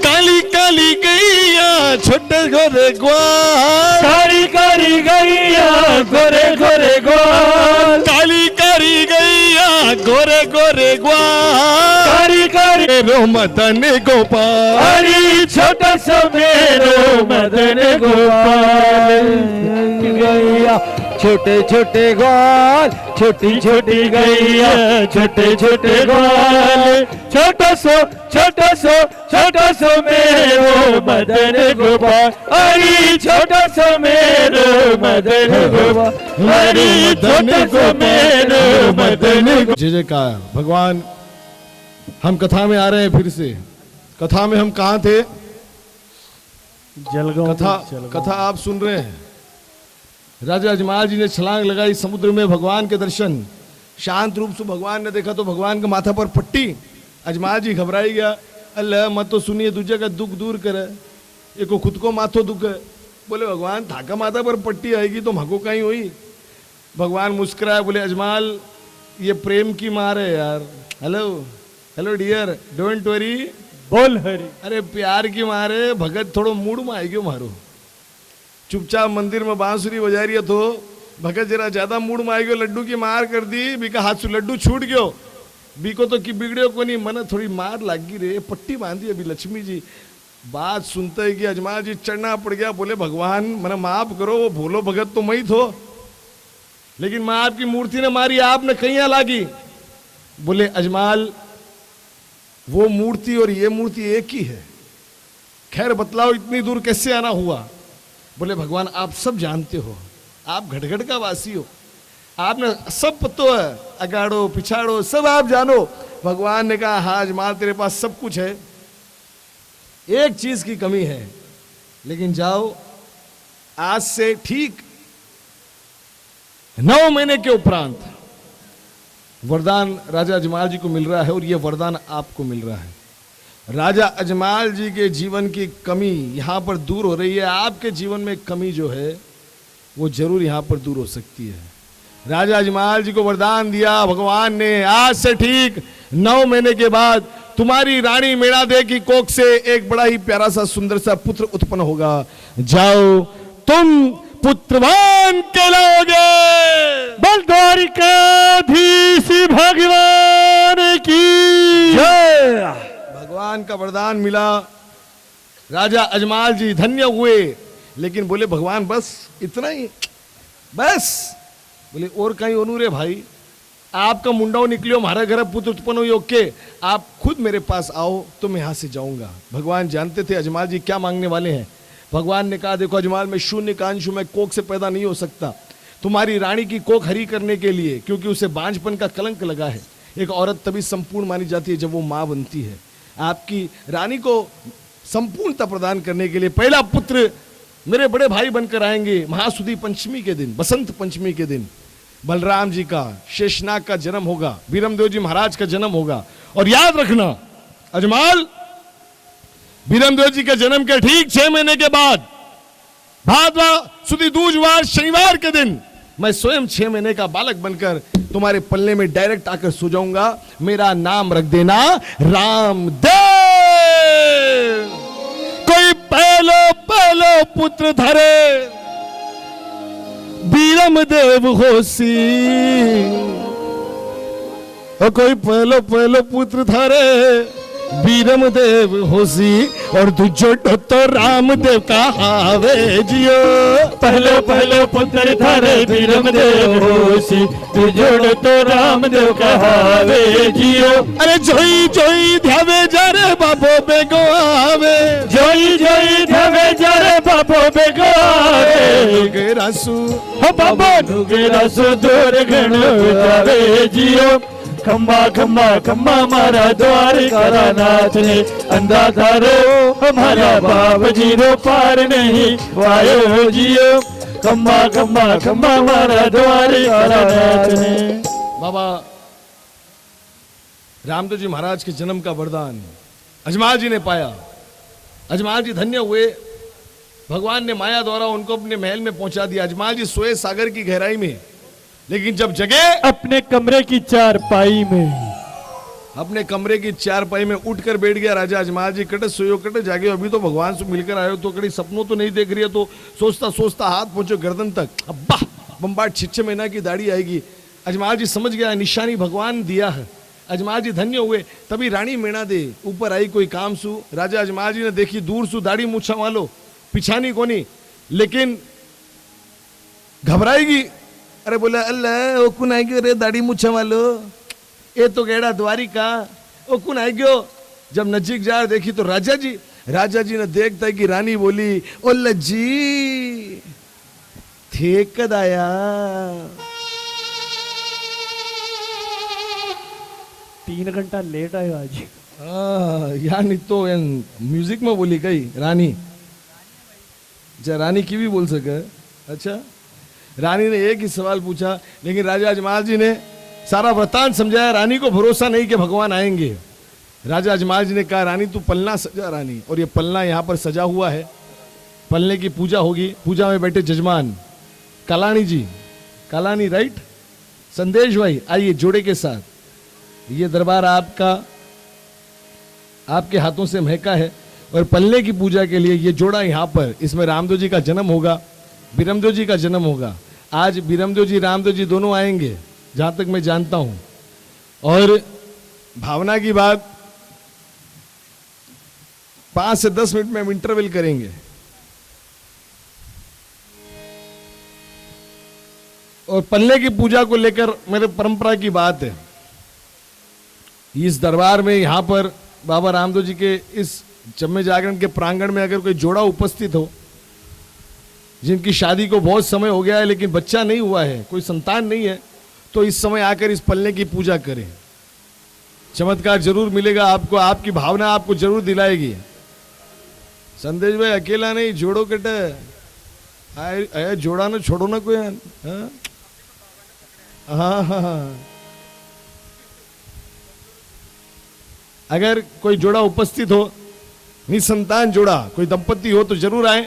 [SPEAKER 1] काली काली गैया छोटे गोरे ग्वाल।
[SPEAKER 2] कारी कारी गैया गोरे गोरे ग्वाल,
[SPEAKER 1] काली कारी गैया गोरे गोरे ग्वाल।
[SPEAKER 2] कारी कारी
[SPEAKER 1] मेरो मदन गोपाल।
[SPEAKER 2] हरी छोटा सा मेरो मदन गोपाल। गैया छोटे छोटे ग्वाल, छोटी छोटी गैया छोटे छोटे ग्वाल, छोटा सो मेरो मदन गोपाल। हरी छोटा सा मेरो मदन गोपाल। हरी छोटा सा मेरो मदन गोपाल।
[SPEAKER 1] जय जयकार भगवान। हम कथा में आ रहे हैं फिर से। कथा में हम कहाँ थे?
[SPEAKER 2] जलगांव
[SPEAKER 1] कथा आप सुन रहे हैं। राजा अजमाल जी ने छलांग लगाई समुद्र में, भगवान के दर्शन। शांत रूप से भगवान ने देखा तो भगवान के माथा पर पट्टी। अजमाल जी घबराई गया। अल्लाह मत तो सुनिए, दूसरे का दुख दूर करे, एको खुद को माथो दुख है। बोले भगवान थाका माथा पर पट्टी आएगी तो हमको कहीं हुई। भगवान मुस्कुराए, बोले अजमाल ये प्रेम की मार है यार। Hello hello dear, don't worry.
[SPEAKER 2] बोल हरी।
[SPEAKER 1] अरे प्यार की मार है, भगत थोड़ो मूड में आई गयो मारो। चुपचाप मंदिर में बांसुरी बजा रही है तो भगत जरा ज्यादा मूड में आई गयो, लड्डू की मार कर दी। बीका हाथ से लड्डू छूट गयो। बीको तो की बिगड़ियो को नहीं, मन थोड़ी मार लागी रे, पट्टी बांधी अभी लक्ष्मी जी। बात सुनते ही कि अजमाल जी चढ़ना पड़ गया। बोले भगवान मन माफ करो, वो भोलो भगत तो मैं ही थो, लेकिन माँ आपकी मूर्ति ने मारी, आपने कहीं लागी। बोले अजमाल वो मूर्ति और ये मूर्ति एक ही है, खैर बतलाओ इतनी दूर कैसे आना हुआ? बोले भगवान आप सब जानते हो, आप घटघट का वासी हो, आपने सब पतो है, अगाड़ो पिछाड़ो सब आप जानो। भगवान ने कहा हाँ अजमाल तेरे पास सब कुछ है, एक चीज की कमी है, लेकिन जाओ आज से ठीक 9 महीने के उपरांत वरदान राजा अजमाल जी को मिल रहा है और यह वरदान आपको मिल रहा है। राजा अजमाल जी के जीवन की कमी यहां पर दूर हो रही है, आपके जीवन में कमी जो है वो जरूर यहां पर दूर हो सकती है। राजा अजमाल जी को वरदान दिया भगवान ने, आज से ठीक 9 महीने के बाद तुम्हारी रानी मेणादे की कोख से एक बड़ा ही प्यारा सा सुंदर सा पुत्र उत्पन्न होगा। जाओ तुम पुत्रवान कहलाओगे।
[SPEAKER 2] बल द्वारिकाधीश भगवान की जय।
[SPEAKER 1] भगवान का वरदान मिला, राजा अजमाल जी धन्य हुए। लेकिन बोले भगवान बस इतना ही, बस? बोले और कहीं ओनू रे भाई, आपका मुंडाओ निकलियो, हमारा घर पुत्र उत्पन्न हुई, ओके आप खुद मेरे पास आओ तो मैं यहां से जाऊंगा। भगवान जानते थे अजमाल जी क्या मांगने वाले हैं। भगवान ने कहा देखो अजमाल मैं शून्य का अंश हूं, मैं कोख से पैदा नहीं हो सकता। तुम्हारी रानी की कोख हरी करने के लिए, क्योंकि उसे बांझपन का कलंक लगा है। एक औरत तभी संपूर्ण मानी जाती है जब वो मां बनती है। आपकी रानी को संपूर्णता प्रदान करने के लिए पहला पुत्र मेरे बड़े भाई बनकर आएंगे महासुदी पंचमी के दिन, बसंत पंचमी के दिन। बलराम जी का, शेषनाग का जन्म होगा, बीरमदेव जी महाराज का जन्म होगा। और याद रखना अजमाल, बीरमदेव जी के जन्म के ठीक 6 महीने के बाद भादवा सुदी दूजवार शनिवार के दिन मैं स्वयं 6 महीने का बालक बनकर तुम्हारे पल्ले में डायरेक्ट आकर सो जाऊंगा। मेरा नाम रख देना रामदेव। कोई पहलो पहलो पुत्र धरे बीरमदेव होसी, और कोई पहलो पहलो पुत्र धरे बीरम देव होसी और दूजो तो रामदेव का हावे जियो।
[SPEAKER 2] पहले पहले पुत्र थारे बीरम देव होसी तू जोड़ तो रामदेव कहावे जियो।
[SPEAKER 1] अरे जोई जोई ध्यावे जारे बाबो बेगो आवे,
[SPEAKER 2] जोई जोई ध्यावे जारे बाबो बेगो आवे।
[SPEAKER 1] गेरासु
[SPEAKER 2] हो बाबा नुगेरा सुदूर गण जावे जियो। खम्बा खम्बा खम्बा मारा द्वारका नाथ ने अंधा थारो हमारा बाप जीरो पार नहीं वायो जियो। खम्बा खम्बा खम्बा मारा द्वारका नाथ ने।
[SPEAKER 1] बाबा रामदेव जी महाराज के जन्म का वरदान अजमाल जी ने पाया। अजमाल जी धन्य हुए, भगवान ने माया द्वारा उनको अपने महल में पहुंचा दिया। अजमाल जी सोए सागर की गहराई में, लेकिन जब जगे
[SPEAKER 2] अपने कमरे की चारपाई में,
[SPEAKER 1] अपने कमरे की चारपाई में उठकर बैठ गया राजा अजमाल जी। कटे सोयो कटे जागे, अभी तो भगवान से मिलकर आयो तो कड़ी सपनों तो नहीं देख रही है। तो सोचता सोचता हाथ पहुंचो गर्दन तक, अब्बा बम्बाट 6 महीना की दाढ़ी आएगी। अजमाल जी समझ गया निशानी भगवान दिया है। अजमाल जी धन्य हुए। तभी रानी मेणा दे ऊपर आई कोई काम सु। राजा अजमाल जी ने देखी दूर सु दाढ़ी मूछा वालो पिछानी कोनी, लेकिन घबराएगी। अरे बोला अल्लाह ओ कुन आई गयो रे दाढ़ी मूछा वालो, ये तो गेड़ा द्वारिका, ओ कुन आई गयो। जब नजीक जा देखी तो राजा जी ने देखता है कि रानी बोली ओ लज्जी थे कद आया।
[SPEAKER 2] 3 घंटा लेट आयो आज।
[SPEAKER 1] यानी तो म्यूजिक में बोली गई रानी, रानी की भी बोल सके। अच्छा, रानी ने एक ही सवाल पूछा, लेकिन राजा अजमाल जी ने सारा वृतांत समझाया। रानी को भरोसा नहीं कि भगवान आएंगे। राजा अजमाल जी ने कहा रानी तू पलना सजा रानी, और ये पलना यहाँ पर सजा हुआ है। पलने की पूजा होगी। पूजा में बैठे जजमान कालानी जी, कालानी राइट, संदेश भाई आइए जोड़े के साथ। ये दरबार आपका, आपके हाथों से महका है। और पलने की पूजा के लिए ये जोड़ा यहाँ पर, इसमें रामदेव जी का जन्म होगा, बीरमदेव जी का जन्म होगा। आज बीरमदेव जी रामदेव जी दोनों आएंगे जहां तक मैं जानता हूं। और भावना की बात, 5 से 10 मिनट में हम इंटरवल करेंगे। और पल्ले की पूजा को लेकर मेरे परंपरा की बात है। इस दरबार में यहां पर बाबा रामदेव जी के इस जम्मे जागरण के प्रांगण में अगर कोई जोड़ा उपस्थित हो जिनकी शादी को बहुत समय हो गया है लेकिन बच्चा नहीं हुआ है, कोई संतान नहीं है, तो इस समय आकर इस पल्ले की पूजा करें। चमत्कार जरूर मिलेगा आपको, आपकी भावना आपको जरूर दिलाएगी। संदेश भाई अकेला नहीं, जोड़ो कटे आया जोड़ा ना छोड़ो ना कोई। हाँ हाँ हाँ, अगर कोई जोड़ा उपस्थित हो, निसंतान जोड़ा कोई दंपति हो तो जरूर आए।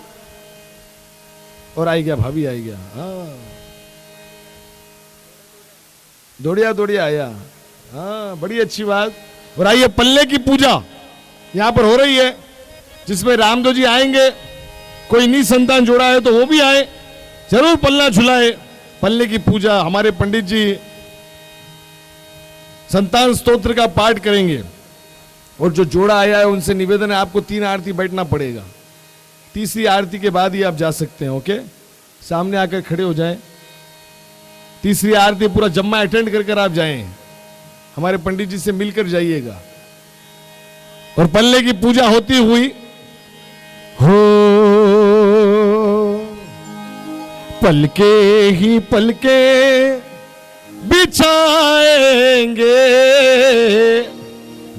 [SPEAKER 1] और आई गया भाभी, आई गया, हाँ दौड़िया दौड़िया आया, हाँ बड़ी अच्छी बात। और आइए पल्ले की पूजा यहां पर हो रही है जिसमें रामदेव जी आएंगे। कोई निसंतान जोड़ा है तो वो भी आए, जरूर पल्ला झुलाए। पल्ले की पूजा हमारे पंडित जी संतान स्तोत्र का पाठ करेंगे। और जो जोड़ा आया है उनसे निवेदन है आपको 3 आरती बैठना पड़ेगा। तीसरी आरती के बाद ही आप जा सकते हैं। ओके, सामने आकर खड़े हो जाएं। तीसरी आरती पूरा जम्मा अटेंड कर आप जाएं, हमारे पंडित जी से मिलकर जाइएगा। और पल्ले की पूजा होती हुई हो पलके ही पलके बिछाएंगे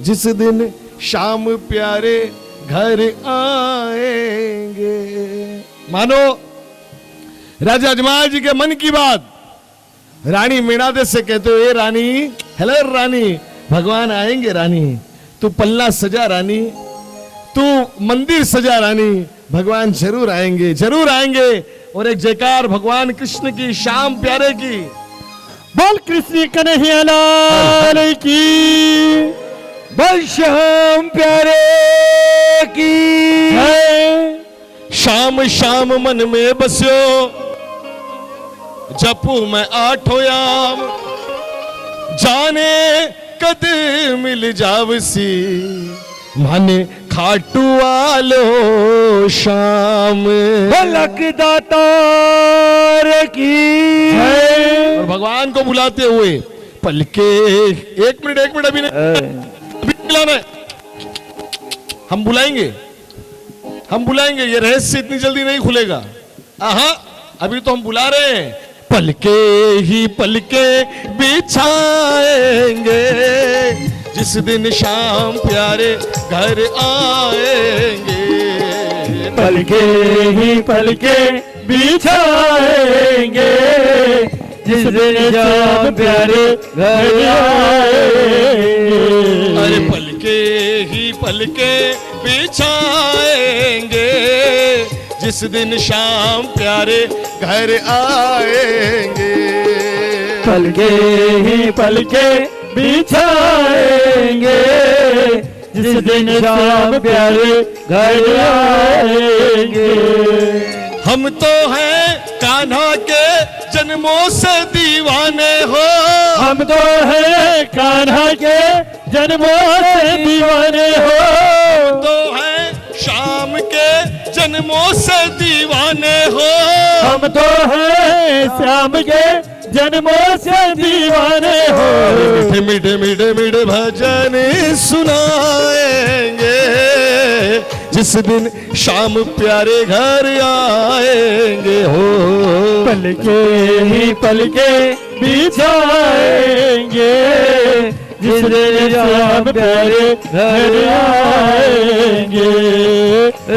[SPEAKER 1] जिस दिन शाम प्यारे घर आएंगे। मानो राजा अजमाल जी के मन की बात रानी मीणादे से कहते हो, ए रानी, हेलो रानी, भगवान आएंगे रानी, तू पल्ला सजा रानी, तू मंदिर सजा रानी, भगवान जरूर आएंगे, जरूर आएंगे। और एक जयकार भगवान कृष्ण की, श्याम प्यारे की,
[SPEAKER 2] बोल कृष्ण कन्हैया लाल की, बोल श्याम प्यारे की।
[SPEAKER 1] शाम शाम मन में बस्यो जपू मैं 8 याम, जाने कद मिल जावसी, माने खाटू वालो शाम
[SPEAKER 2] भलक दातार की
[SPEAKER 1] और भगवान को बुलाते हुए पलके। एक मिनट अभी नहीं, अभी बुलाना है। हम बुलाएंगे, ये रहस्य इतनी जल्दी नहीं खुलेगा। आहा, अभी तो हम बुला रहे हैं। पलके ही पलके बिछाएंगे जिस दिन शाम प्यारे घर आएंगे।
[SPEAKER 2] पलके ही पलके बिछाएंगे जिस दिन शाम प्यारे घर आएंगे।
[SPEAKER 1] अरे पलके ही पलके बिछाएंगे जिस दिन शाम प्यारे घर आएंगे।
[SPEAKER 2] पलके ही पलके बिछाएंगे जिस दिन शाम प्यारे घर आएंगे।
[SPEAKER 1] हम तो हैं कान्हा के जन्मों से दीवाने हो।
[SPEAKER 2] हम तो हैं कान्हा के जन्मों से दीवाने हो।
[SPEAKER 1] तो हैं शाम के जन्मों से दीवाने हो।
[SPEAKER 2] हम तो हैं श्याम के जन्मों से दीवाने हो।
[SPEAKER 1] मीठे मीठे मीठे मीठे भजन सुनाएंगे जिस दिन शाम प्यारे घर आएंगे हो।
[SPEAKER 2] पलके ही पलके बिछाएंगे जिस दिन शाम प्यारे घर आएंगे।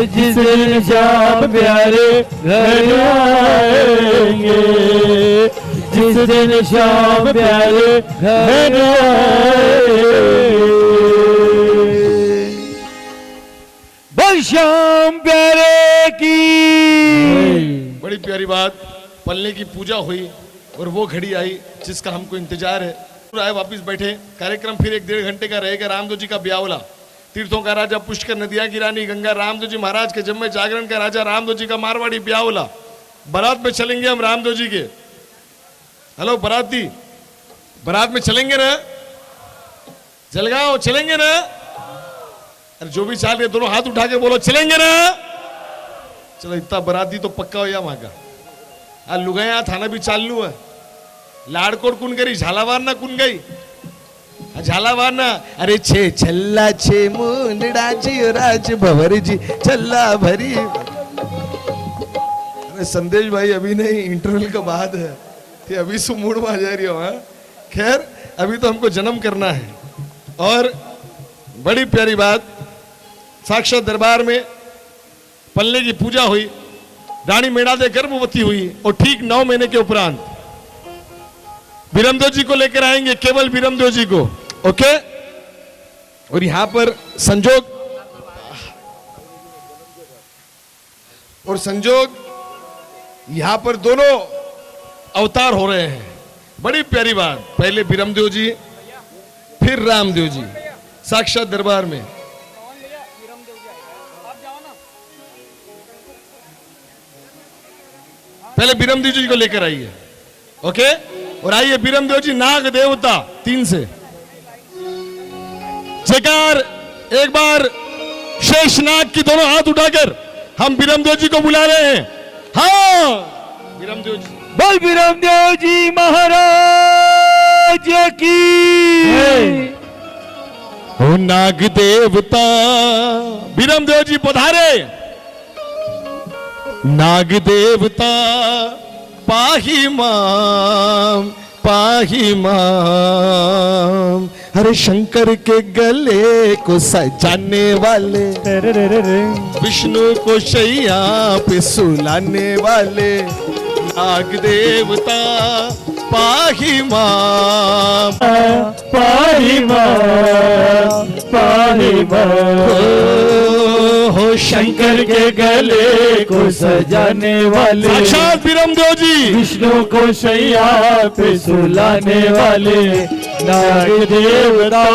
[SPEAKER 2] जिस दिन शाम प्यारे घर आएंगे। जिस दिन शाम प्यारे घर आएंगे। बोल श्याम प्यारे की।
[SPEAKER 1] बड़ी प्यारी बात, पलने की पूजा हुई और वो घड़ी आई जिसका हमको इंतजार है। आए वापिस बैठे, कार्यक्रम फिर 1-1.5 घंटे का रहेगा। रामदेव जी का ब्यावला, तीर्थों का राजा, पुष्कर, नदिया की रानी गंगा, रामदेव जी महाराज के जम्मे जागरण का राजा, रामदेव जी का मारवाड़ी ब्यावला। बारात में चलेंगे हम रामदेव जी के। हेलो बाराती, बारात में चलेंगे ना? जलगांव चलेंगे ना? अरे जो भी चाल रहे दोनों हाथ उठा के बोलो चलेंगे ना? चलो इतना बाराती तो पक्का हो या वहां का। आ लुगाया थाना भी चालू है। लाडकोड कुन करी, झालावार ना कुन गई? झालावार ना। अरे छे छल्ला छे मुंडड़ा जी राज भवर जी छल्ला भरी। अरे संदेश भाई अभी नहीं, इंटरवल के बाद है। ते अभी सु मूड में आ जा रही हो। हाँ खैर, अभी तो हमको जन्म करना है। और बड़ी प्यारी बात, साक्षात दरबार में पलने की पूजा हुई, रानी मेड़ादे गर्भवती हुई और ठीक 9 महीने के उपरांत बीरमदेव जी को लेकर आएंगे, केवल बीरमदेव जी को। ओके, और यहां पर संजोग यहां पर दोनों अवतार हो रहे हैं। बड़ी प्यारी बात, पहले बीरमदेव जी फिर रामदेव जी साक्षात दरबार में। पहले बीरमदेव जी को लेकर आइए। ओके, और आइए बीरमदेव जी नाग देवता 3 से जयकार। एक बार शेषनाग की दोनों हाथ उठाकर हम बीरमदेव जी को बुला रहे हैं। हाँ बीरमदेव जी,
[SPEAKER 2] बोल बीरमदेव जी महाराज की।
[SPEAKER 1] हो नाग देवता बीरमदेव जी पधारे। नाग देवता पाही माम, पाही माम। अरे शंकर के गले को सजाने वाले, विष्णु को शैया पे सुलाने वाले, नाग देवता पाही माम,
[SPEAKER 2] पाही माम, पाही माम।
[SPEAKER 1] हो
[SPEAKER 2] शंकर के गले को सजाने वाले,
[SPEAKER 1] साक्षात बीरमदेव जी,
[SPEAKER 2] विष्णु को शैया पे सुलाने वाले, नाग देवता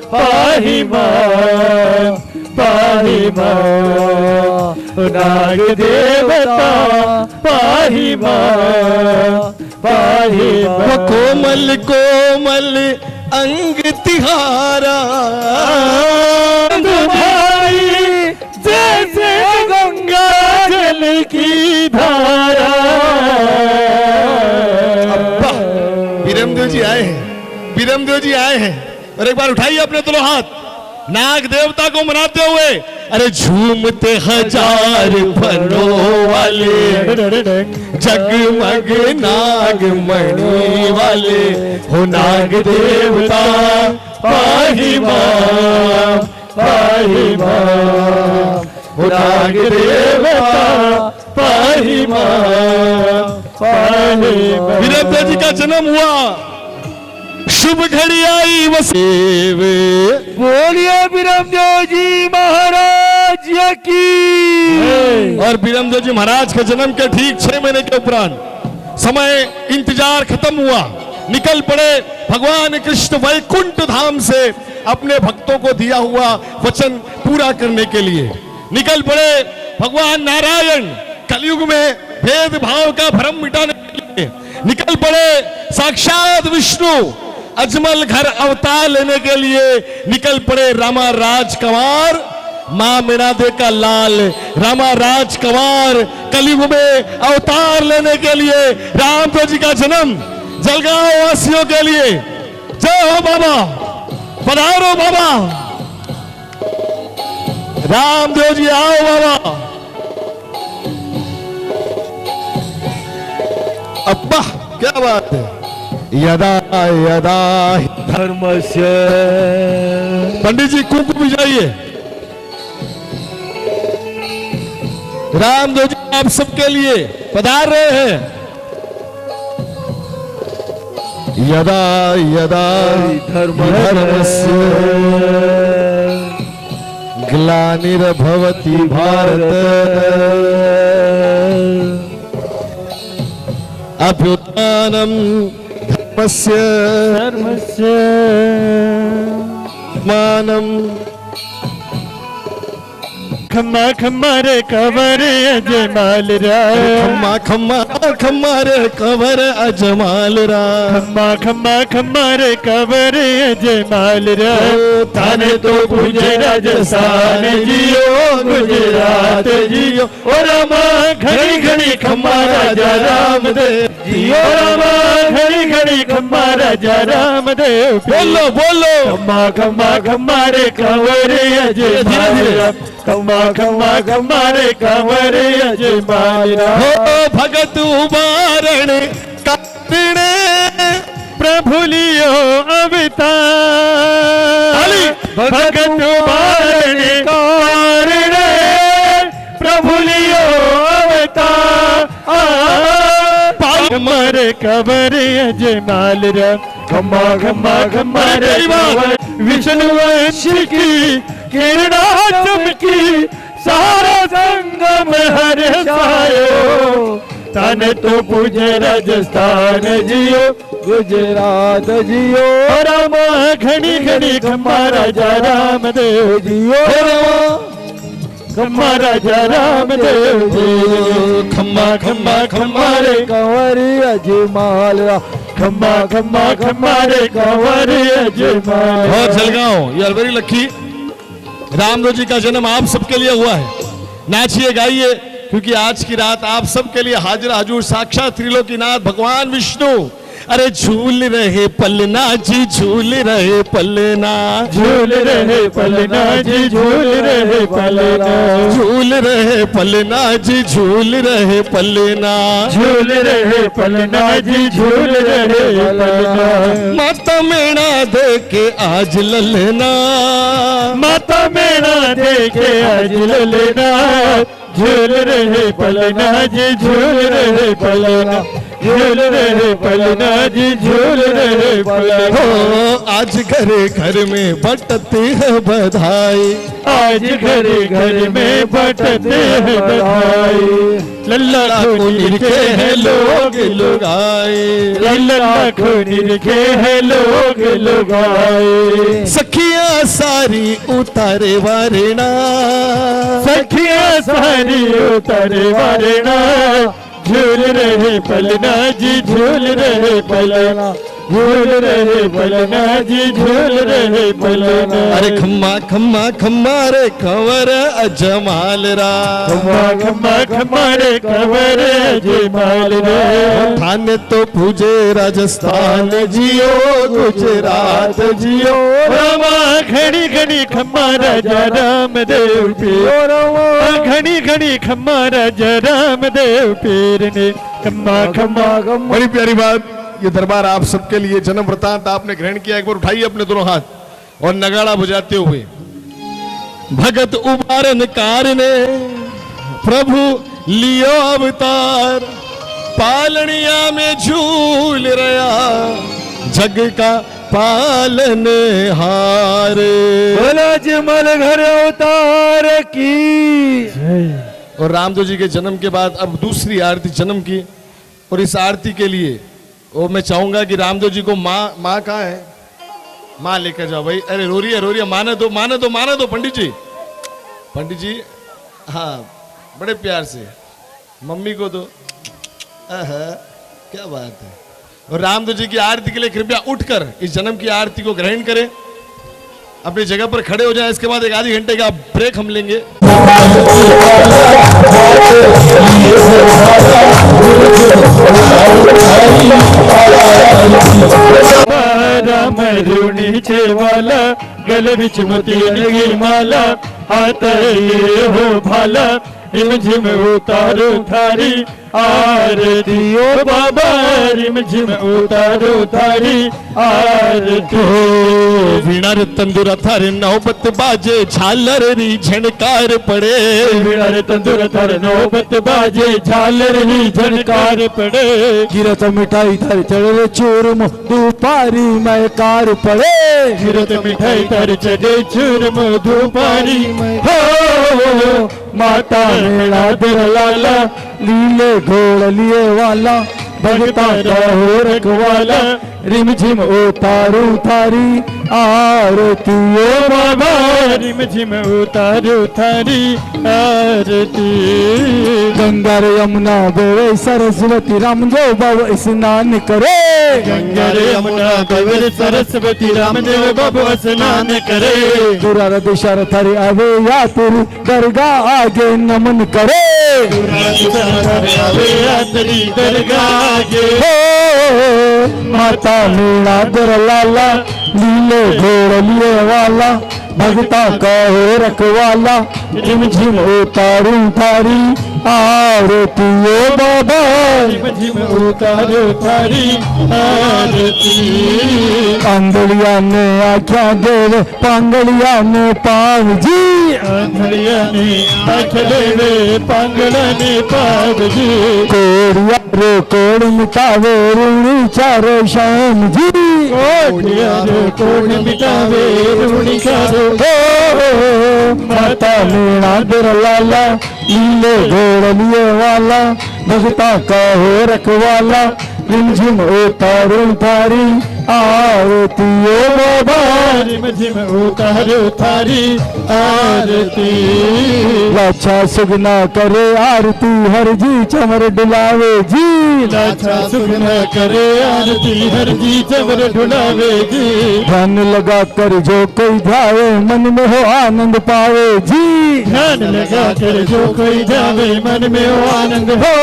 [SPEAKER 2] पाही मां, पाही मां। नाग देवता पाही मां, पाही मां।
[SPEAKER 1] कोमल कोमल अंग तिहारा,
[SPEAKER 2] की धारा।
[SPEAKER 1] वीरमदेव जी आए हैं, वीरमदेव जी आए हैं। और एक बार उठाइए अपने दोनों हाथ, नाग देवता को मनाते हुए। अरे झूमते हजार फरों वाले, जगमग नाग मणि वाले, हो नाग देवता पाहि माम, पाहि माम, हो नाग देवता पाहि माम, पाहि माम। वीरमदेव जी का जन्म हुआ, शुभ घड़ी आई वसेव।
[SPEAKER 2] बोलिए वीरमदेव जी महाराज की।
[SPEAKER 1] और वीरमदेव जी महाराज के जन्म के ठीक 6 महीने के उपरांत समय इंतजार खत्म हुआ, निकल पड़े भगवान कृष्ण वैकुंठ धाम से अपने भक्तों को दिया हुआ वचन पूरा करने के लिए। निकल पड़े भगवान नारायण कलयुग में भेदभाव का भ्रम मिटाने के लिए। निकल पड़े साक्षात विष्णु अजमल घर अवतार लेने के लिए। निकल पड़े रामा राजकुमार, मां मीनादे का लाल रामा राजकुमार कलयुग में अवतार लेने के लिए। रामदेव जी का जन्म जलगांव वासियों के लिए। जय हो बाबा, पधारो बाबा, रामदेव जी आओ बाबा। अब्बा क्या बात है। यदा यदा
[SPEAKER 2] धर्मस्य।
[SPEAKER 1] पंडित जी कुंकुम भिजाइए। रामदेव जी आप सबके लिए पधार रहे हैं। यदा यदा धर्मस्य ग्लानिर्भवति भारत अभ्युत्थानम् धर्मस्य मानम्।
[SPEAKER 2] खम्मा खम्मा रे कवर अजमाल राम,
[SPEAKER 1] खम्मा खम्मा खम्मा रे कवर अजमाल राम,
[SPEAKER 2] खम्मा खम्मा खम्मा रे कवर अजमाल राम। थाने तो गुजरात राजस्थान जियो, गुजरात जियो ओ रामा घड़ी घड़ी खम्मा राजा रामदेव जियो, रामा घड़ी घड़ी खम्मा राजा रामदेव।
[SPEAKER 1] बोलो बोलो।
[SPEAKER 2] खम्मा खम्मा खम्मा रे कवर अजमाल राम, खम्मा खम्मा खम्मा रे कवर अजमाल राम।
[SPEAKER 1] हो भगत उबारण करने
[SPEAKER 2] प्रभु लियो अवतार, भगत उबारण करने प्रभु लियो अवतार। मर कबर अजमाल राम, खम्मा खम्मा खम्मा रे विष्णु वंश की किरणा चमकी, सारा संगम हर सायो। तन तो पूजे राजस्थान जियो, गुजरात जियो राम घड़ी घड़ी खम्मा राजा रामदेव जियो, खम्मा राजा रामदेव जी। खम्मा खम्मा खम्मा रे कंवरी अजमाल राम, खम्मा खम्मा खम्मा रे कंवरी अजमाल।
[SPEAKER 1] और जलगांव ये अलवरी लखी रामदेव जी का जन्म आप सबके लिए हुआ है। नाचिए गाइए, क्योंकि आज की रात आप सबके लिए हाजिर हाजूर साक्षात त्रिलोकीनाथ भगवान विष्णु। अरे झूल रहे पलना जी, झूल रहे पलना,
[SPEAKER 2] झूल रहे पलना जी, झूल रहे पलना,
[SPEAKER 1] झूल रहे पलना जी, झूल रहे पलना,
[SPEAKER 2] झूल रहे पलना जी, झूल रहे पलना।
[SPEAKER 1] माता मेणा दे के आज ललना,
[SPEAKER 2] माता मेणा दे के आज ललना, झूल रहे पलना जी, झूल रहे पलना, झूल रहे पलना जी, झूल रहे पलना।
[SPEAKER 1] हो आज घरे घर में बटते हैं बधाई,
[SPEAKER 2] आज घरे घर में बटते हैं बधाई। लल्ला को निरखे हैं लोग लुगाए, लल्ला को निरखे हैं लोग लुगाए।
[SPEAKER 1] सखियां सारी उतारे वारेना,
[SPEAKER 2] सखियां सारी उतारे वारेना, झूल रहे पलना जी, झूल रहे पलना, झूल रहे पलना जी, झूल रहे पलना।
[SPEAKER 1] अरे खम्मा खम्मा खम्मा रे कंवर अजमाल रा,
[SPEAKER 2] खम्मा खम्मा खम्मा रे कंवर अजमाल रा।
[SPEAKER 1] थाने तो पूजे राजस्थान जियो, गुजरात जियो।
[SPEAKER 2] रामा घड़ी घड़ी खम्मा राजा रामदेव पीर, घड़ी घड़ी खम्मा राजा रामदेव पीर ने खम्मा खम्मा खम्मा।
[SPEAKER 1] बड़ी प्यारी बात, ये दरबार आप सबके लिए जन्म वृतांत आपने ग्रहण किया। एक बार उठाइए अपने दोनों हाथ और नगाड़ा बजाते हुए। भगत उबारन कार ने प्रभु लियो अवतार, पालनिया में झूल रहा जग का पालन हार।
[SPEAKER 2] बोला जमल घर अवतार की।
[SPEAKER 1] और रामदेव जी के जन्म के बाद अब दूसरी आरती जन्म की, और इस आरती के लिए वो मैं चाहूंगा कि रामदेव जी को माँ कहाँ है, माँ लेकर जाओ भाई। अरे रो रही है, माने दो माने दो माने दो पंडित जी, पंडित जी हाँ बड़े प्यार से मम्मी को दो। क्या बात है। और रामदेव जी की आरती के लिए कृपया उठकर इस जन्म की आरती को ग्रहण करें, अपनी जगह पर खड़े हो जाएं। इसके बाद एक आधी घंटे का ब्रेक हम लेंगे।
[SPEAKER 2] राम रूणी छे वाला, गले बिच मोती की माला, हाथ ये हो भाला, रिम झिम उतारो थारी आरती। ओ बाबा रिम झिम उतारो थारी आरती।
[SPEAKER 1] वीणा रे तंदूर थारे नौबत बाजे, झालर री झनकार पड़े।
[SPEAKER 2] वीणा रे तंदूर थारे नौबत बाजे, झालर री झनकार पड़े।
[SPEAKER 3] गिरत मिठाई थारे चढ़े चूरम, दुपारी महकार पड़े।
[SPEAKER 2] गिरत मिठाई थारे चढ़े चूरम, दुपारी हो। माता मेला दिल लाला,
[SPEAKER 3] लीले घोड़ लिए वाला,
[SPEAKER 2] भगता हो रखवाला,
[SPEAKER 3] रिम झिम उतारू थारी आरती।
[SPEAKER 2] ओ बाबा रिम झिम उतारो थारी आरती।
[SPEAKER 3] गंगा रे यमुना बेवे सरस्वती, रामदेव बाबा स्नान करे।
[SPEAKER 2] गंगा रे यमुना बेवे सरस्वती, रामदेव बाबा स्नान करे।
[SPEAKER 3] दुरार दिशार थारी आवे या तेरी दरगाह आगे नमन करे।
[SPEAKER 2] तेरी दरगाह आगे
[SPEAKER 3] हो माता मीणा दर लाला, लीले घोड़ लिए वाला, भगता का हो रखवाला, रिम झिम उतारू थारी आरती। ओ बाबा
[SPEAKER 2] रिम झिम उतारो थारी आरती।
[SPEAKER 3] आंगलिया ने आख्या देव, पांगलिया ने पाव जी।
[SPEAKER 2] आंधड़िया ने आँख देवे, पांगड़ा ने पाव जी।
[SPEAKER 3] कोरिया रे कोड़ मिटावे, ऋणी चारो श्याम जी।
[SPEAKER 2] कोड़िया रे कोड़ मिटावे, ऋणी चारो।
[SPEAKER 3] माता मीणा दर लाला, लीले घोड़ लिए वाला, भगता का हो रखवाला, रिम झिम उतारू थारी आरती। ओ बाबा
[SPEAKER 2] रिम झिम उतारो थारी आरती।
[SPEAKER 3] लाछा सुगना करे आरती, हर जी चमर डुलावे जी।
[SPEAKER 2] लाछा सुगना करे आरती, हर जी चमर डुलावे जी।
[SPEAKER 3] ध्यान लगा कर जो कोई ध्यावे, मन में हो आनंद पावे जी।
[SPEAKER 2] ध्यान लगा कर जो कोई जावे, मन में हो आनंद हो।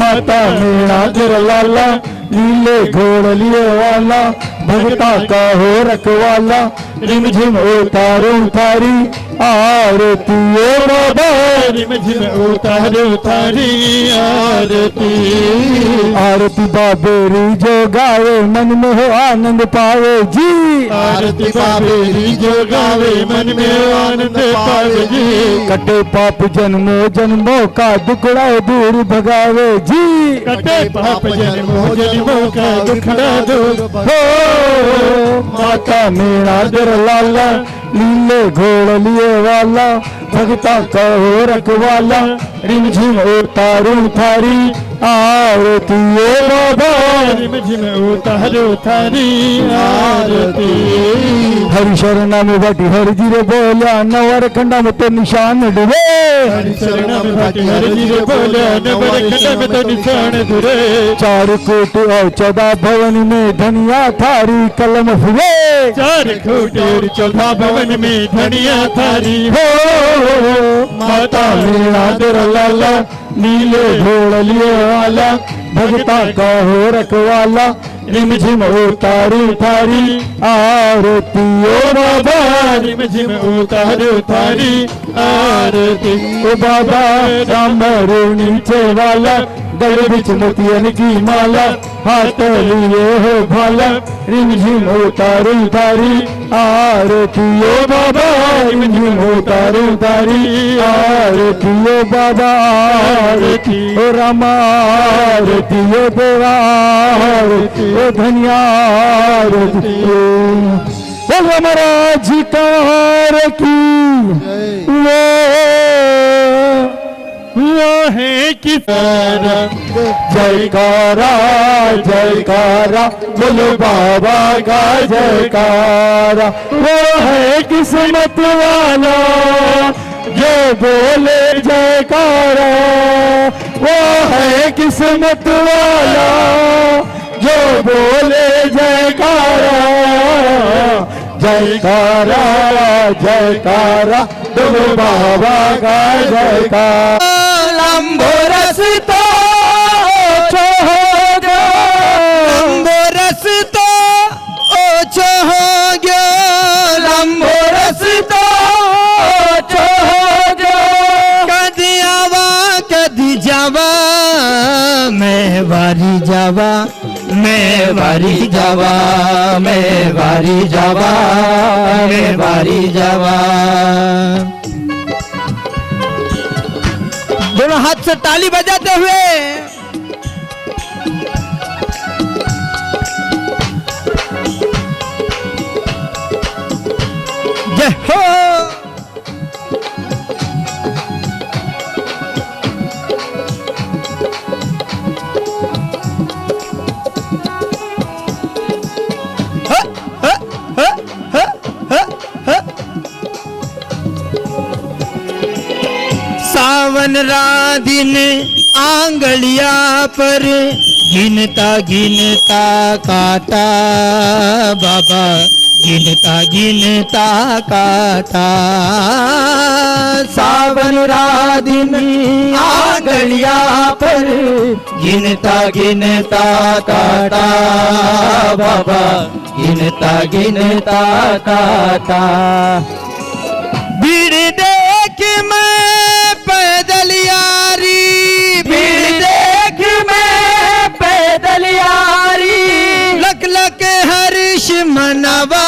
[SPEAKER 3] माता मीणा दर लाला, लीले घोड़ लिए वाला, भगता का हो रखवाला, रिम झिम उतारू थारी आरती। ओ बाबा
[SPEAKER 2] रिम झिम उतारो थारी आरती।
[SPEAKER 3] आरती बाबेरी जो गावे, मन में हो आनंद पावे जी।
[SPEAKER 2] आरती बाबेरी जो गावे, मन में हो आनंद पावे जी।
[SPEAKER 3] कटे पाप जन्मों जन्मों का, दुखड़ा दूर भगावे जी।
[SPEAKER 2] कटे पाप जन्मों जन्मों का, दुखड़ा दूर
[SPEAKER 3] हो माता मीणा दर लाला, लीले घोड़ लिए वाला, भगता का हो रखवाला, रिम झिम उतारू थारी आरती ओ बाबा
[SPEAKER 2] रिम झिम उतारो थारी आरती
[SPEAKER 3] हरि शरणा में बटी हरि जी रे बोलिया नवर खंडा में तो निशान डूबे
[SPEAKER 2] हरि शरण में भाटी हरि जी रे बोलिया नवर खंडा में तो निशान डूबे
[SPEAKER 3] चार कोट और 14 भवन में धनिया थारी कलम हुए
[SPEAKER 2] चार कोट और 14 भवन में धनिया थारी
[SPEAKER 3] हो माता मीणा दर लाला नीले घोड़ लिए वाला भगता का हो रखवाला रिम झिम उतारी थारी आरती ओ बाबा
[SPEAKER 2] रिम झिम उतारो थारी आरती
[SPEAKER 3] ओ बाबा राम नीचे वाला गले बिच मोतियन की माला हाथ लिए हो भाला रिम झिम उतारी थारी आरती ओ बाबा रिम झिम उतारी थारी आरती ओ बाबा आरती ओ रामा आरती ओ देवा आरती ओ धनिया आरती ओ महाराज कार की
[SPEAKER 2] वो है किसारा
[SPEAKER 3] जयकारा जयकारा बोलो बाबा का जयकारा वो है किस्मत वाला जो बोले जयकारा वो है किस्मत वाला जो बोले जयकारा जयकारा जयकारा बोलो बाबा का जयकारा लंबो रसता लंबो रसता ओछो हो गयो लंबो रसता ओछो हो गयो कदी आवा कदी जावा मैं वारी जावा मैं वारी जावा मैं वारी जावा मैं वारी जावा दोनों हाथ से ताली बजाते हुए जय हो सावन राधिन आंगलिया पर गिनता गिनता काटा बाबा गिनता गिनता काटा सावन राधिन आंगलिया पर गिनता गिनता काटा बाबा गिनता गिनता काटा भीड़ देख मैं पैदल यारी भीड़ देख मैं पैदल यारी लक लक हर्ष मनवा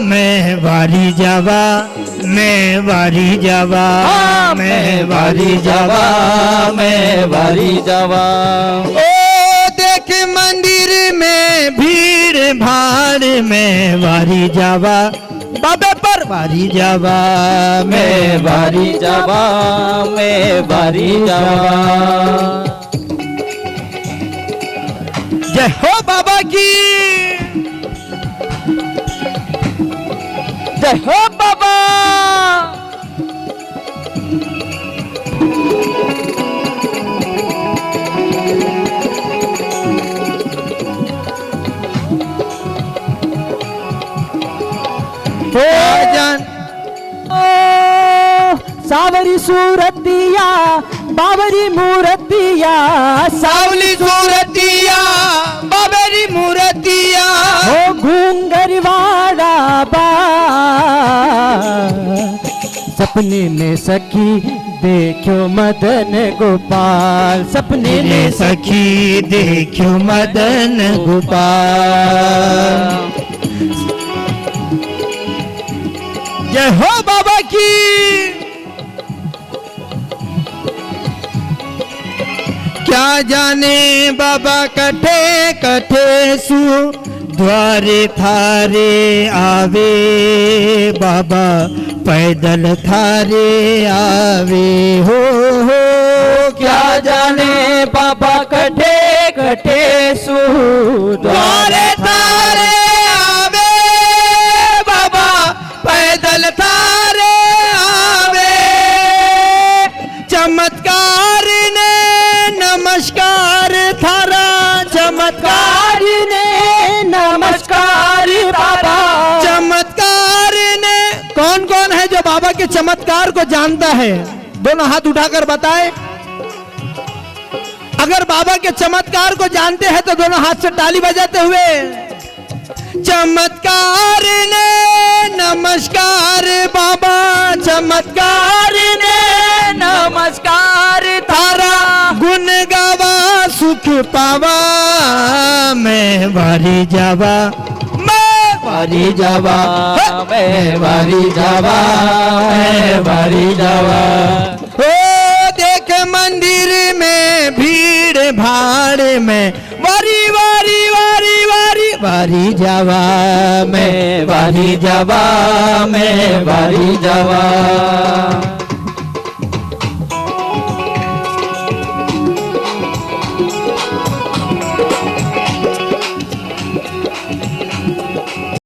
[SPEAKER 3] मैं वारी जावा मैं वारी जावा मैं वारी जावा मैं वारी जावा ओ देख मंदिर में भीड़ भाड़ में वारी जावा बाबे पर वारी जावा मैं वारी जावा मैं वारी जावा जय हो बाबा की जय हो बाबा जान सावरी सूरतिया बाबरी मूर्तिया सावली सूरतिया बाबरी मूर्तिया हो घूंगरवाड़ा बा सपने में सखी देखो मदन गोपाल सपने में सखी देखो मदन गोपाल जय हो बाबा की क्या जाने बाबा कठे कठे सु द्वारे थारे आवे बाबा पैदल थारे आवे हो क्या जाने बाबा कठे कठे सू द्वारे तारे आवे बाबा पैदल तारे आवे चमत्कार ने नमस्कार थारा चमत्कार ने नमस्कार बाबा चमत्कार ने कौन कौन है जो बाबा के चमत्कार को जानता है? दोनों हाथ उठाकर बताएं। अगर बाबा के चमत्कार को जानते हैं तो दोनों हाथ से ताली बजाते हुए चमत्कार ने नमस्कार बाबा चमत्कार ने नमस्कार तारा गुण गावा सुख पावा मैं बारी जावा मैं बारी जावा मैं बारी जावा मैं बारी जावा ओ देख मंदिर में भीड़ भाड़ में वारी वारी वारी वारी वारी जावा मैं वारी जावा मैं वारी जावा